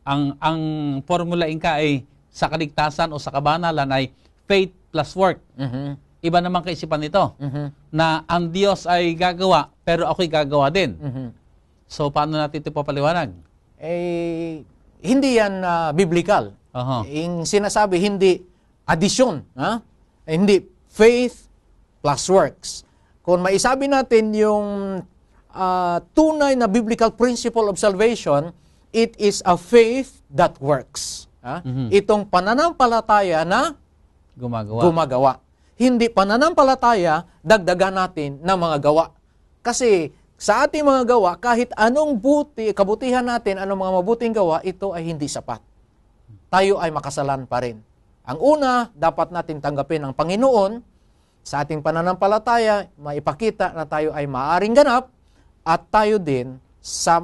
ang formula inka ay sa kaligtasan o sa kabanalan ay faith plus work. Iba naman kaisipan nito na ang Diyos ay gagawa pero ako'y gagawa din. So paano natin ito papaliwanag? Hindi yan biblical. Yung sinasabi, hindi addition. Hindi faith plus works. Kung maisabi natin yung tunay na biblical principle of salvation, it is a faith that works. Itong pananampalataya na gumagawa. Hindi pananampalataya, dagdagan natin ng mga gawa. Kasi sa ating mga gawa, kahit anong kabutihan natin, anong mga mabuting gawa, ito ay hindi sapat. Tayo ay makasalan pa rin. Ang una, dapat natin tanggapin ang Panginoon. Sa ating pananampalataya, maipakita na tayo ay maaring ganap at tayo din, sa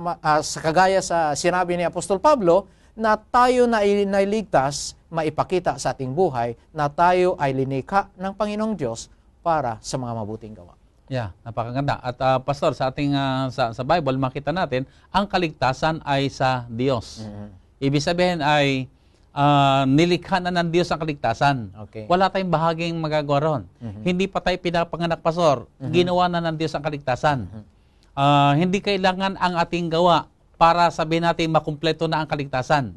kagaya sa sinabi ni Apostol Pablo, na tayo na inailigtas, maipakita sa ating buhay na tayo ay linikha ng Panginoong Diyos para sa mga mabuting gawa. Yeah, napakaganda. At Pastor, sa ating sa Bible, makita natin, ang kaligtasan ay sa Diyos. Ibig sabihin ay nilikha na ng Diyos ang kaligtasan. Okay. Wala tayong bahaging magagawa ron. Hindi pa tayo pinapanganak, Pastor. Ginawa na ng Diyos ang kaligtasan. Hindi kailangan ang ating gawa para sabihin natin makumpleto na ang kaligtasan.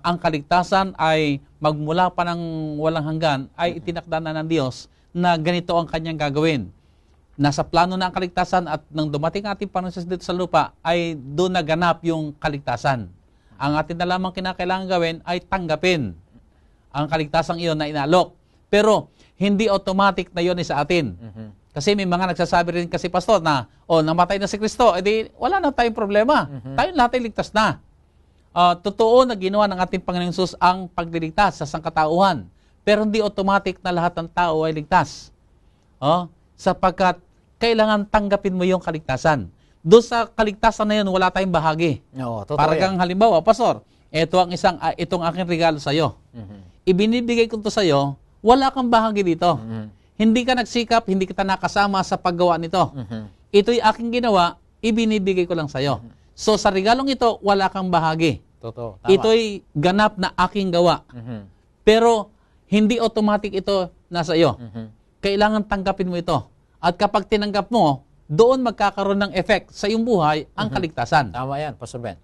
Ang kaligtasan ay magmula pa ng walang hanggan ay itinakda na ng Diyos na ganito ang kanyang gagawin. Nasa plano na ang kaligtasan at nang dumating ating Panginoon dito sa lupa ay doon naganap yung kaligtasan. Ang atin na lamang kinakailangan gawin ay tanggapin ang kaligtasang iyon na inalok. Pero hindi automatic na yun sa atin. Kasi may mga nagsasabi rin kasi, Pastor, na namatay na si Kristo, edi wala na tayong problema. Tayo lahat ay ligtas na. Totoo na ginawa ng ating Panginoong Hesus ang pagliligtas sa sangkatauhan. Pero hindi automatic na lahat ng tao ay ligtas. Sapagkat kailangan tanggapin mo yung kaligtasan. Doon sa kaligtasan na yun, wala tayong bahagi. Parang halimbawa, Pastor, itong aking regalo sa iyo. Ibinibigay ko ito sa iyo, wala kang bahagi dito. Hindi ka nagsikap, hindi kita nakasama sa paggawa nito. Ito'y aking ginawa, ibinibigay ko lang sa iyo. So sa regalong ito, wala kang bahagi. Totoo. Tama. Ito'y ganap na aking gawa. Pero hindi automatic ito nasa iyo. Kailangan tanggapin mo ito. At kapag tinanggap mo, doon magkakaroon ng effect sa iyong buhay ang kaligtasan. Tama yan, Pastor Ben.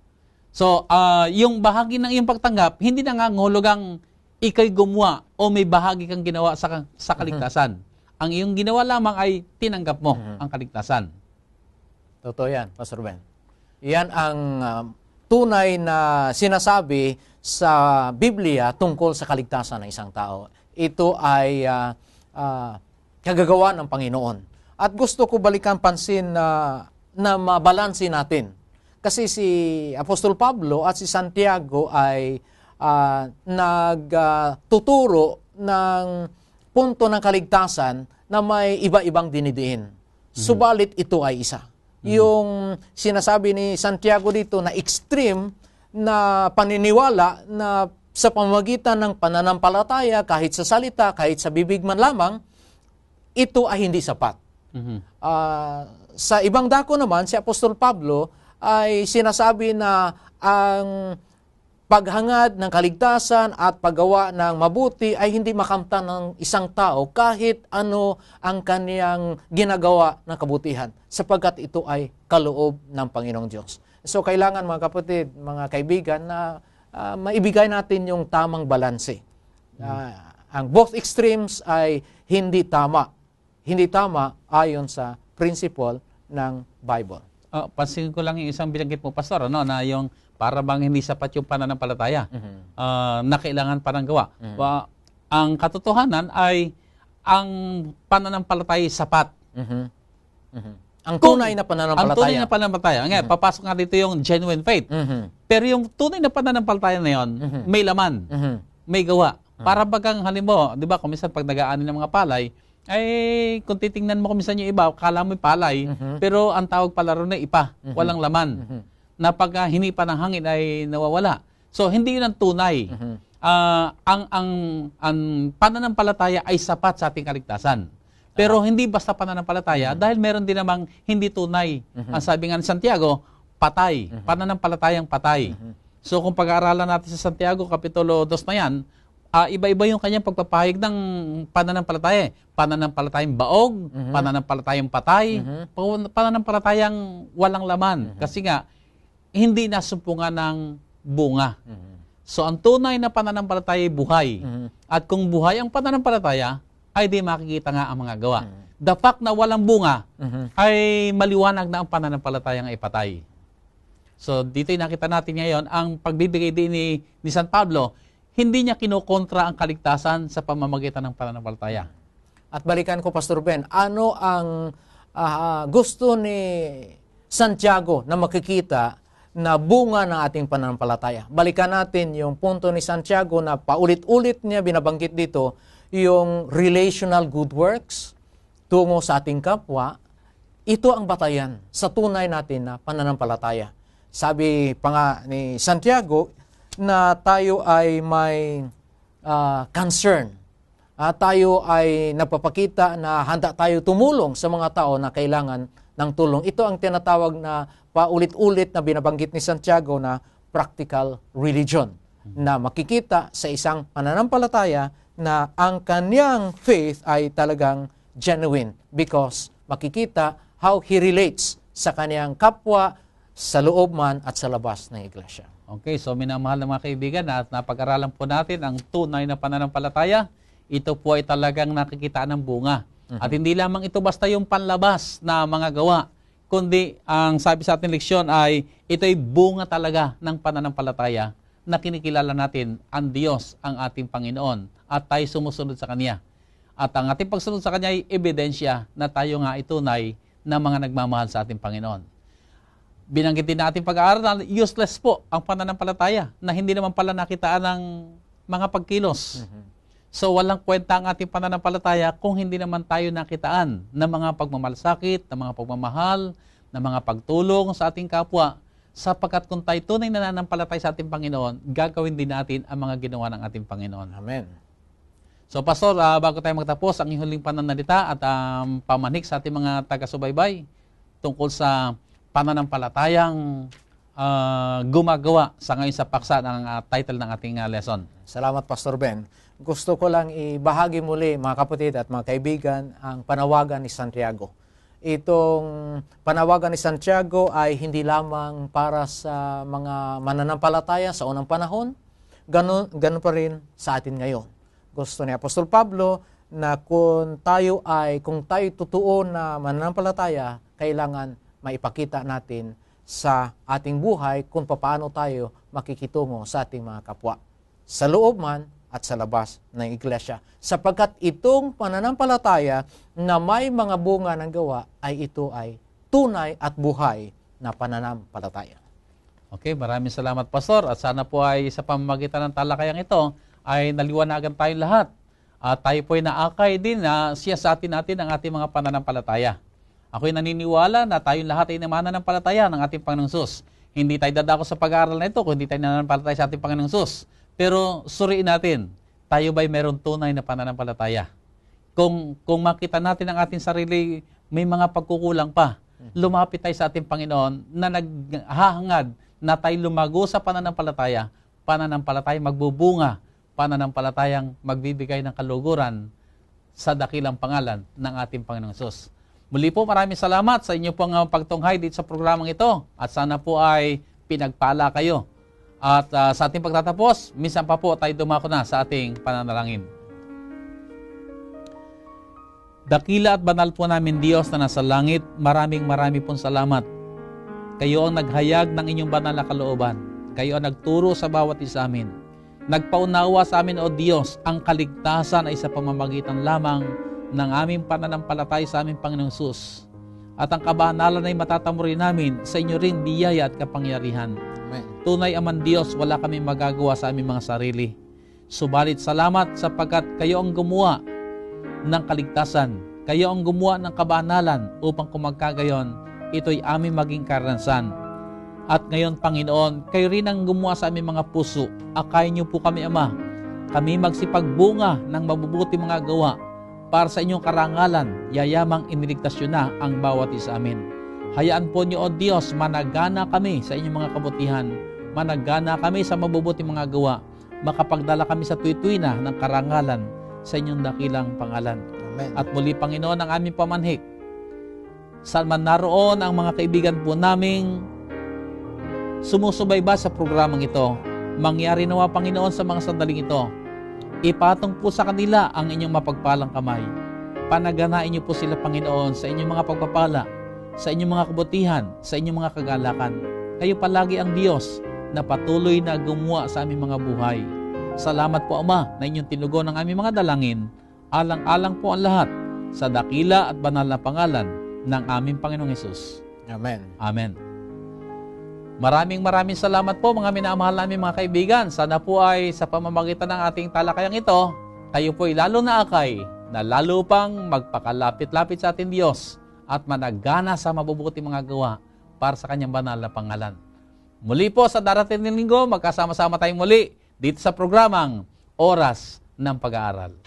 So, yung bahagi ng iyong pagtanggap, hindi na nga ngulugang ikay gumawa o may bahagi kang ginawa sa kaligtasan. Ang iyong ginawa lamang ay tinanggap mo ang kaligtasan. Totoo yan, Pastor Ben. Yan ang tunay na sinasabi sa Biblia tungkol sa kaligtasan ng isang tao. Ito ay kagagawa ng Panginoon. At gusto ko balikan pansin na mabalansin natin. Kasi si Apostol Pablo at si Santiago ay nagtuturo ng punto ng kaligtasan na may iba-ibang dinidiin. Subalit ito ay isa. Yung sinasabi ni Santiago dito na extreme na paniniwala na sa pamamagitan ng pananampalataya, kahit sa salita, kahit sa bibig man lamang, ito ay hindi sapat. Sa ibang dako naman, si Apostol Pablo ay sinasabi na ang paghangad ng kaligtasan at paggawa ng mabuti ay hindi makamtan ng isang tao kahit ano ang kaniyang ginagawa ng kabutihan, sapagkat ito ay kaloob ng Panginoong Diyos. So kailangan mga kapatid, mga kaibigan, na maibigay natin yung tamang balanse. Ang both extremes ay hindi tama. Hindi tama ayon sa principle ng Bible. Pansin ko lang yung isang binanggit mo, Pastor, ano, na yung para bang hindi sapat yung pananampalataya na kailangan pa ng gawa. Ang katotohanan ay ang pananampalataya sapat. Ang tunay na pananampalataya. Ang tunay na pananampalataya. Ngayon, papasok nga dito yung genuine faith. Pero yung tunay na pananampalataya na yun, may laman, may gawa. Para bagang halimbawa, di ba, kung minsan pag nag-aani ng mga palay, ay kung titingnan mo kung minsan yung iba, kala mo palay, pero ang tawag pala rin na ipa, walang laman. Na pag hinipa ng hangin ay nawawala. So, hindi yun ang tunay. Ang pananampalataya ay sapat sa ating kaligtasan. Pero hindi basta pananampalataya dahil meron din namang hindi tunay. Ang sabi nga ni Santiago, patay. Pananampalatayang patay. So kung pag-aaralan natin sa Santiago, Kapitulo 2 na yan, iba-iba yung kanyang pagpapahayag ng pananampalataya. Pananampalatayang baog, pananampalatayang patay, pananampalatayang walang laman. Kasi nga, hindi nasumpungan ng bunga. So ang tunay na pananampalataya ay buhay. At kung buhay ang pananampalataya, ay di makikita nga ang mga gawa. The fact na walang bunga ay maliwanag na ang pananampalatayang ay patay. So dito nakita natin ngayon ang pagbibigay din ni San Pablo, hindi niya kinokontra ang kaligtasan sa pamamagitan ng pananampalataya. At balikan ko, Pastor Ben, ano ang gusto ni Santiago na makikita na bunga ng ating pananampalataya? Balikan natin yung punto ni Santiago na paulit-ulit niya binabanggit dito, yung relational good works tungo sa ating kapwa. Ito ang batayan sa tunay natin na pananampalataya. Sabi pa nga ni Santiago na tayo ay may concern. Tayo ay nagpapakita na handa tayo tumulong sa mga tao na kailangan ng tulong. Ito ang tinatawag na paulit-ulit na binabanggit ni Santiago na practical religion, na makikita sa isang pananampalataya na ang kanyang faith ay talagang genuine because makikita how he relates sa kanyang kapwa sa loob man at sa labas ng iglesia. Okay, so minamahal ng mga kaibigan, at napag-aralan po natin ang tunay na pananampalataya. Ito po ay talagang nakikita ng bunga. At hindi lamang ito basta yung panlabas na mga gawa, kundi ang sabi sa ating leksyon ay ito ay bunga talaga ng pananampalataya na kinikilala natin ang Diyos, ang ating Panginoon, at tayo sumusunod sa Kanya. At ang ating pagsunod sa Kanya ay ebidensya na tayo nga itunay na mga nagmamahal sa ating Panginoon. Binanggit din natin pag-aaral na useless po ang pananampalataya na hindi naman pala nakitaan ng mga pagkilos. So walang kwenta ang ating pananampalataya kung hindi naman tayo nakitaan ng mga pagmamalasakit, ng mga pagmamahal, ng mga pagtulong sa ating kapwa. Sapagkat kung tayo tunay na nananampalataya sa ating Panginoon, gagawin din natin ang mga ginawa ng ating Panginoon. Amen. So Pastor, bago tayo magtapos, ang huling pananalita at pamanik sa ating mga taga-subaybay tungkol sa pananampalatayang gumagawa sa ngayon sa paksa ng title ng ating lesson. Salamat, Pastor Ben. Gusto ko lang ibahagi muli, mga kapatid at mga kaibigan, ang panawagan ni Santiago. Itong panawagan ni Santiago ay hindi lamang para sa mga mananampalataya sa unang panahon, ganun pa rin sa atin ngayon. Gusto ni Apostol Pablo na kung tayo totoo na mananampalataya, kailangan maipakita natin sa ating buhay kung paano tayo makikitungo sa ating mga kapwa, sa loob man at sa labas ng iglesia. Sapagkat itong pananampalataya na may mga bunga ng gawa ito ay tunay at buhay na pananampalataya. Okay, maraming salamat, Pastor. At sana po ay sa pamamagitan ng talakayang ito ay naliwanagan tayong lahat. At tayo po ay naakay din na siyasatin natin ang ating mga pananampalataya. Ako'y naniniwala na tayong lahat ay mananampalataya ng ating Panginoong Hesus. Hindi tayo dadako sa pag-aaral na ito kung hindi tayo nananampalataya sa ating Panginoong Hesus. Pero suriin natin, tayo ba'y meron tunay na pananampalataya? Kung makita natin ang ating sarili, may mga pagkukulang pa. Lumapit tayo sa ating Panginoon na naghahangad na tayo lumago sa pananampalataya magbubunga, pananampalatayang magbibigay ng kaluguran sa dakilang pangalan ng ating Panginoong Hesus. Muli po, maraming salamat sa inyo pong pagtunghay dito sa programang ito at sana po ay pinagpala kayo. At sa ating pagtatapos, minsan pa po tayo dumako na sa ating pananalangin. Dakila at banal po namin Diyos na nasa langit, maraming pong salamat. Kayo ang naghayag ng inyong banal na kalooban. Kayo ang nagturo sa bawat isa amin. Nagpaunawa sa amin, O Diyos, ang kaligtasan ay sa pamamagitan lamang ng aming pananampalataya sa aming Panginoong Hesus. At ang kabanalan ay matatamo rin namin sa inyo rin biyaya at kapangyarihan. Amen. Tunay aman Diyos, wala kami magagawa sa aming mga sarili. Subalit salamat sapagkat kayo ang gumawa ng kaligtasan. Kayo ang gumawa ng kabanalan upang kumagkagayon, ito'y aming maging karanasan. At ngayon, Panginoon, kayo rin ang gumawa sa aming mga puso. Akayin niyo po kami, Ama. Kami magsipagbunga ng mabubuti mga gawa para sa inyong karangalan, yayamang iniligtas nyo na ang bawat isa amin. Hayaan po niyo, O Diyos, managana kami sa inyong mga kabutihan. Managana kami sa mabubuti mga gawa. Makapagdala kami sa tuwi-tuwi na ng karangalan sa inyong dakilang pangalan. Amen. At muli, Panginoon, ang aming pamanhik. Saan man naroon ang mga kaibigan po naming sumusubayba sa programang ito, mangyari nawa, Panginoon, sa mga sandaling ito. Ipatong po sa kanila ang inyong mapagpalang kamay. Panaganain niyo po sila, Panginoon, sa inyong mga pagpapala, sa inyong mga kabutihan, sa inyong mga kagalakan. Kayo palagi ang Diyos na patuloy na gumawa sa aming mga buhay. Salamat po, Ama, na inyong tinugon ang aming mga dalangin. Alang-alang po ang lahat sa dakila at banal na pangalan ng aming Panginoong Hesus. Amen. Amen. Maraming salamat po, mga minamahal namin mga kaibigan. Sana po ay sa pamamagitan ng ating talakayang ito, kayo po ay lalo na akay na lalo pang magpakalapit-lapit sa ating Diyos at managana sa mabubuti mga gawa para sa kanyang banal na pangalan. Muli po sa darating na linggo, magkasama-sama tayong muli dito sa programang Oras ng Pag-aaral.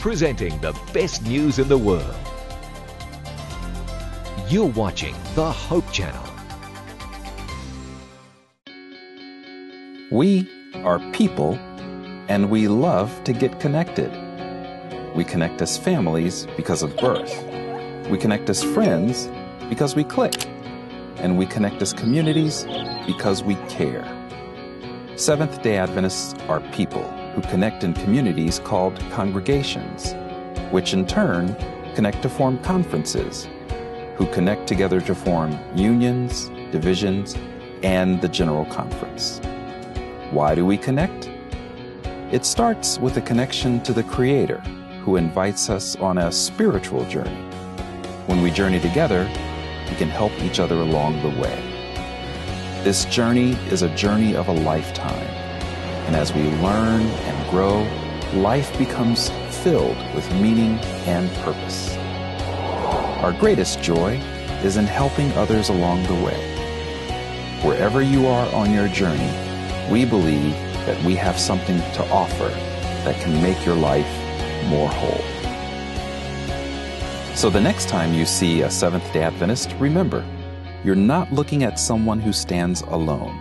Presenting the best news in the world. You're watching the Hope Channel. We are people, and we love to get connected. We connect as families because of birth. We connect as friends because we click. And we connect as communities because we care. Seventh-day Adventists are people who connect in communities called congregations, which in turn connect to form conferences, who connect together to form unions, divisions, and the General Conference. Why do we connect? It starts with a connection to the Creator, who invites us on a spiritual journey. When we journey together, we can help each other along the way. This journey is a journey of a lifetime. And as we learn and grow, life becomes filled with meaning and purpose. Our greatest joy is in helping others along the way. Wherever you are on your journey, we believe that we have something to offer that can make your life more whole. So the next time you see a Seventh-day Adventist, remember, you're not looking at someone who stands alone.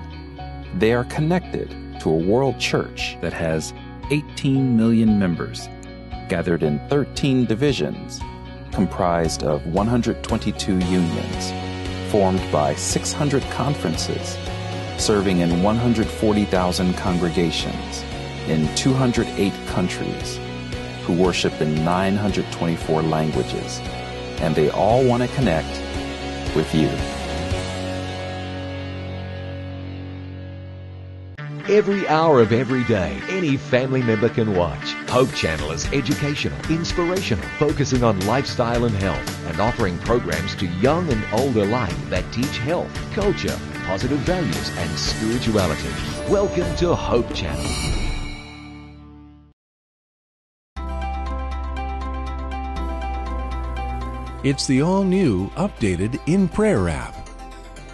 They are connected to a world church that has 18 million members, gathered in 13 divisions, comprised of 122 unions, formed by 600 conferences, serving in 140,000 congregations in 208 countries, who worship in 924 languages, and they all want to connect with you. Every hour of every day, any family member can watch. Hope Channel is educational, inspirational, focusing on lifestyle and health, and offering programs to young and old alike that teach health, culture, positive values, and spirituality. Welcome to Hope Channel. It's the all-new, updated In Prayer app,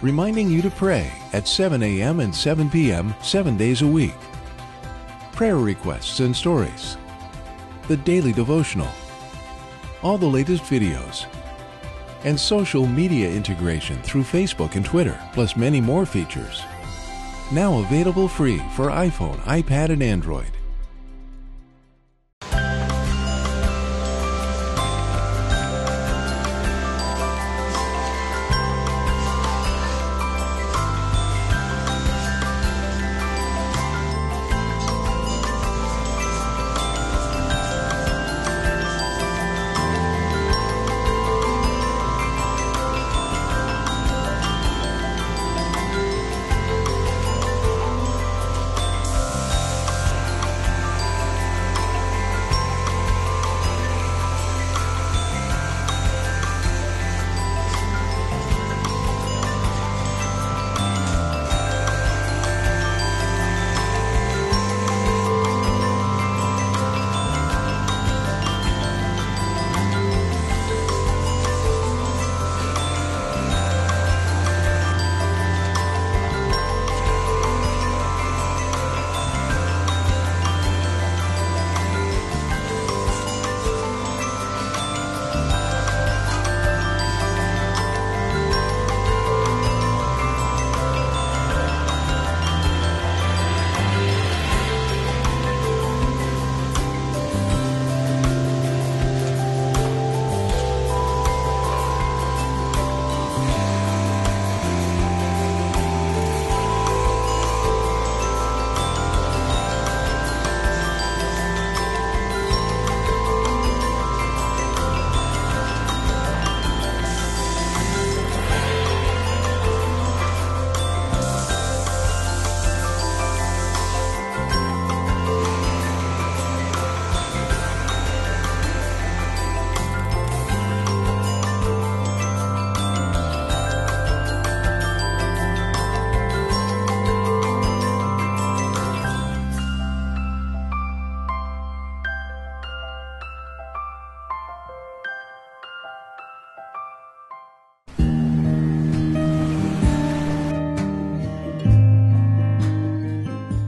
reminding you to pray at 7 a.m. and 7 p.m. 7 days a week. Prayer requests and stories, the daily devotional, all the latest videos, and social media integration through Facebook and Twitter, plus many more features. Now available free for iPhone, iPad, and Android.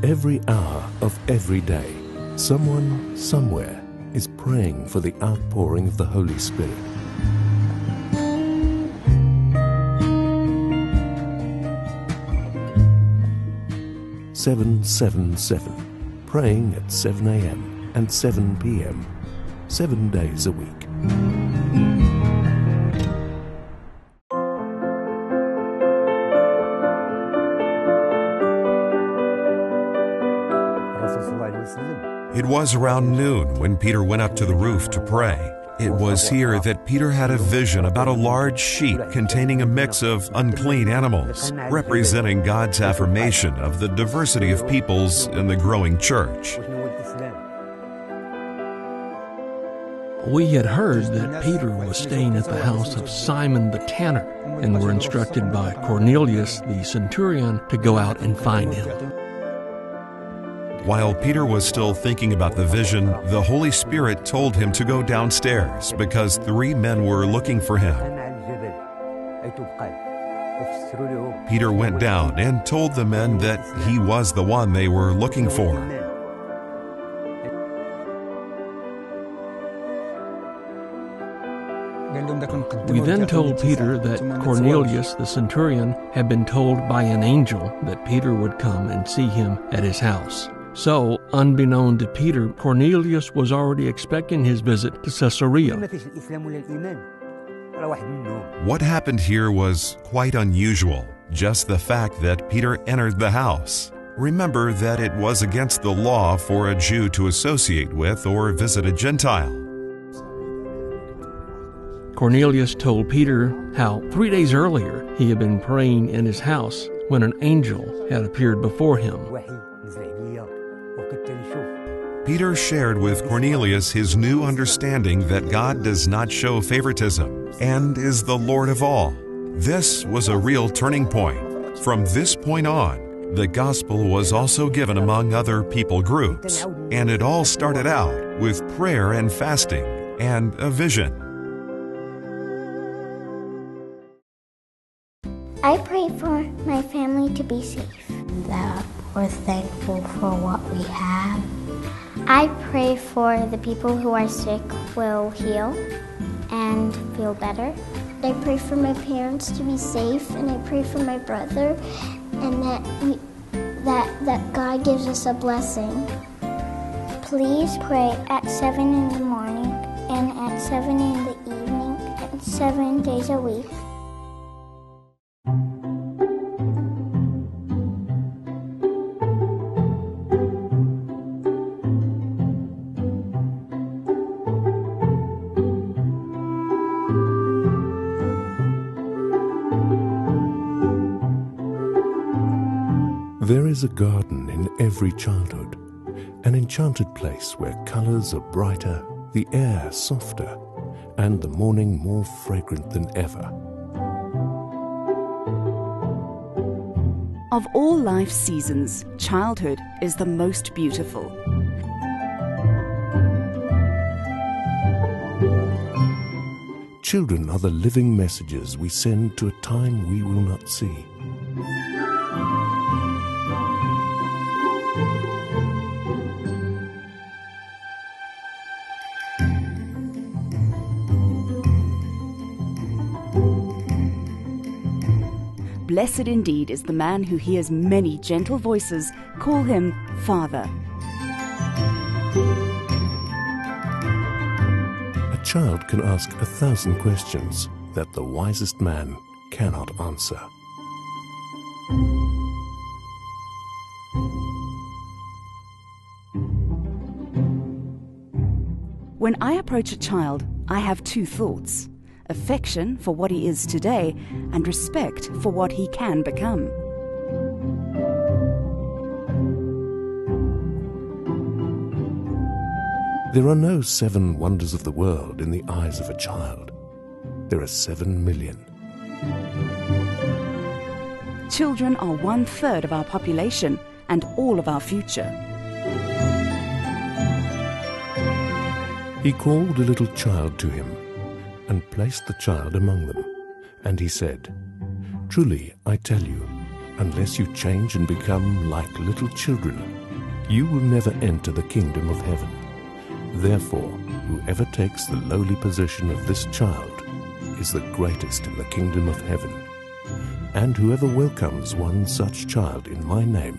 Every hour of every day, someone somewhere is praying for the outpouring of the Holy Spirit. "777", praying at 7 a.m. and 7 p.m., 7 days a week. It was around noon when Peter went up to the roof to pray. It was here that Peter had a vision about a large sheet containing a mix of unclean animals, representing God's affirmation of the diversity of peoples in the growing church. We had heard that Peter was staying at the house of Simon the tanner, and were instructed by Cornelius the centurion to go out and find him. While Peter was still thinking about the vision, the Holy Spirit told him to go downstairs because 3 men were looking for him. Peter went down and told the men that he was the one they were looking for. We then told Peter that Cornelius the centurion had been told by an angel that Peter would come and see him at his house. So, unbeknown to Peter, Cornelius was already expecting his visit to Caesarea. What happened here was quite unusual, just the fact that Peter entered the house. Remember that it was against the law for a Jew to associate with or visit a Gentile. Cornelius told Peter how 3 days earlier he had been praying in his house when an angel had appeared before him. Peter shared with Cornelius his new understanding that God does not show favoritism and is the Lord of all. This was a real turning point. From this point on, the gospel was also given among other people groups, and it all started out with prayer and fasting and a vision. I pray for my family to be safe. That we're thankful for what we have. I pray for the people who are sick will heal and feel better. I pray for my parents to be safe, and I pray for my brother, and that God gives us a blessing. Please pray at 7 in the morning and at 7 in the evening and 7 days a week. There is a garden in every childhood, an enchanted place where colors are brighter, the air softer, and the morning more fragrant than ever. Of all life's seasons, childhood is the most beautiful. Children are the living messages we send to a time we will not see. Blessed indeed is the man who hears many gentle voices call him Father. A child can ask 1,000 questions that the wisest man cannot answer. When I approach a child, I have two thoughts: affection for what he is today and respect for what he can become. There are no 7 wonders of the world in the eyes of a child. There are 7 million. Children are 1/3 of our population and all of our future. He called a little child to him and placed the child among them. And he said, "Truly, I tell you, unless you change and become like little children, you will never enter the kingdom of heaven. Therefore, whoever takes the lowly position of this child is the greatest in the kingdom of heaven. And whoever welcomes one such child in my name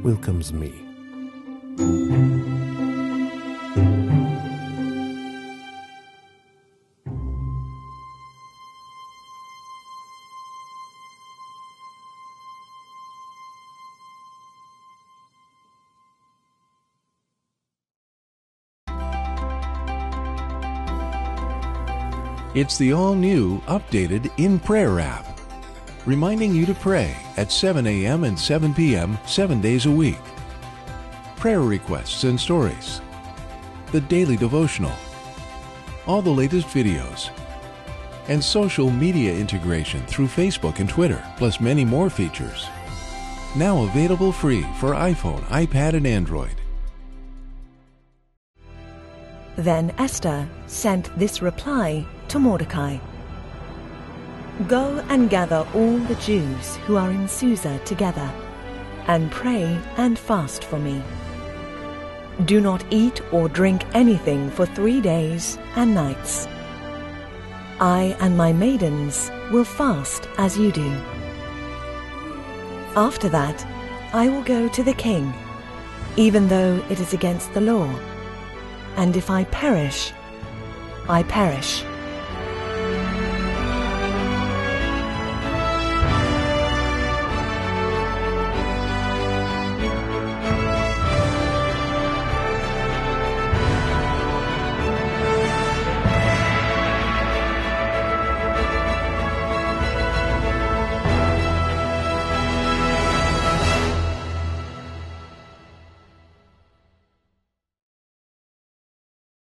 welcomes me." It's the all-new, updated In Prayer app, reminding you to pray at 7 a.m. and 7 p.m. 7 days a week. Prayer requests and stories, the daily devotional, all the latest videos, and social media integration through Facebook and Twitter, plus many more features. Now available free for iPhone, iPad, and Android. Then Esther sent this reply to Mordecai: "Go and gather all the Jews who are in Susa together, and pray and fast for me. Do not eat or drink anything for 3 days and nights. I and my maidens will fast as you do. After that, I will go to the king, even though it is against the law. And if I perish, I perish."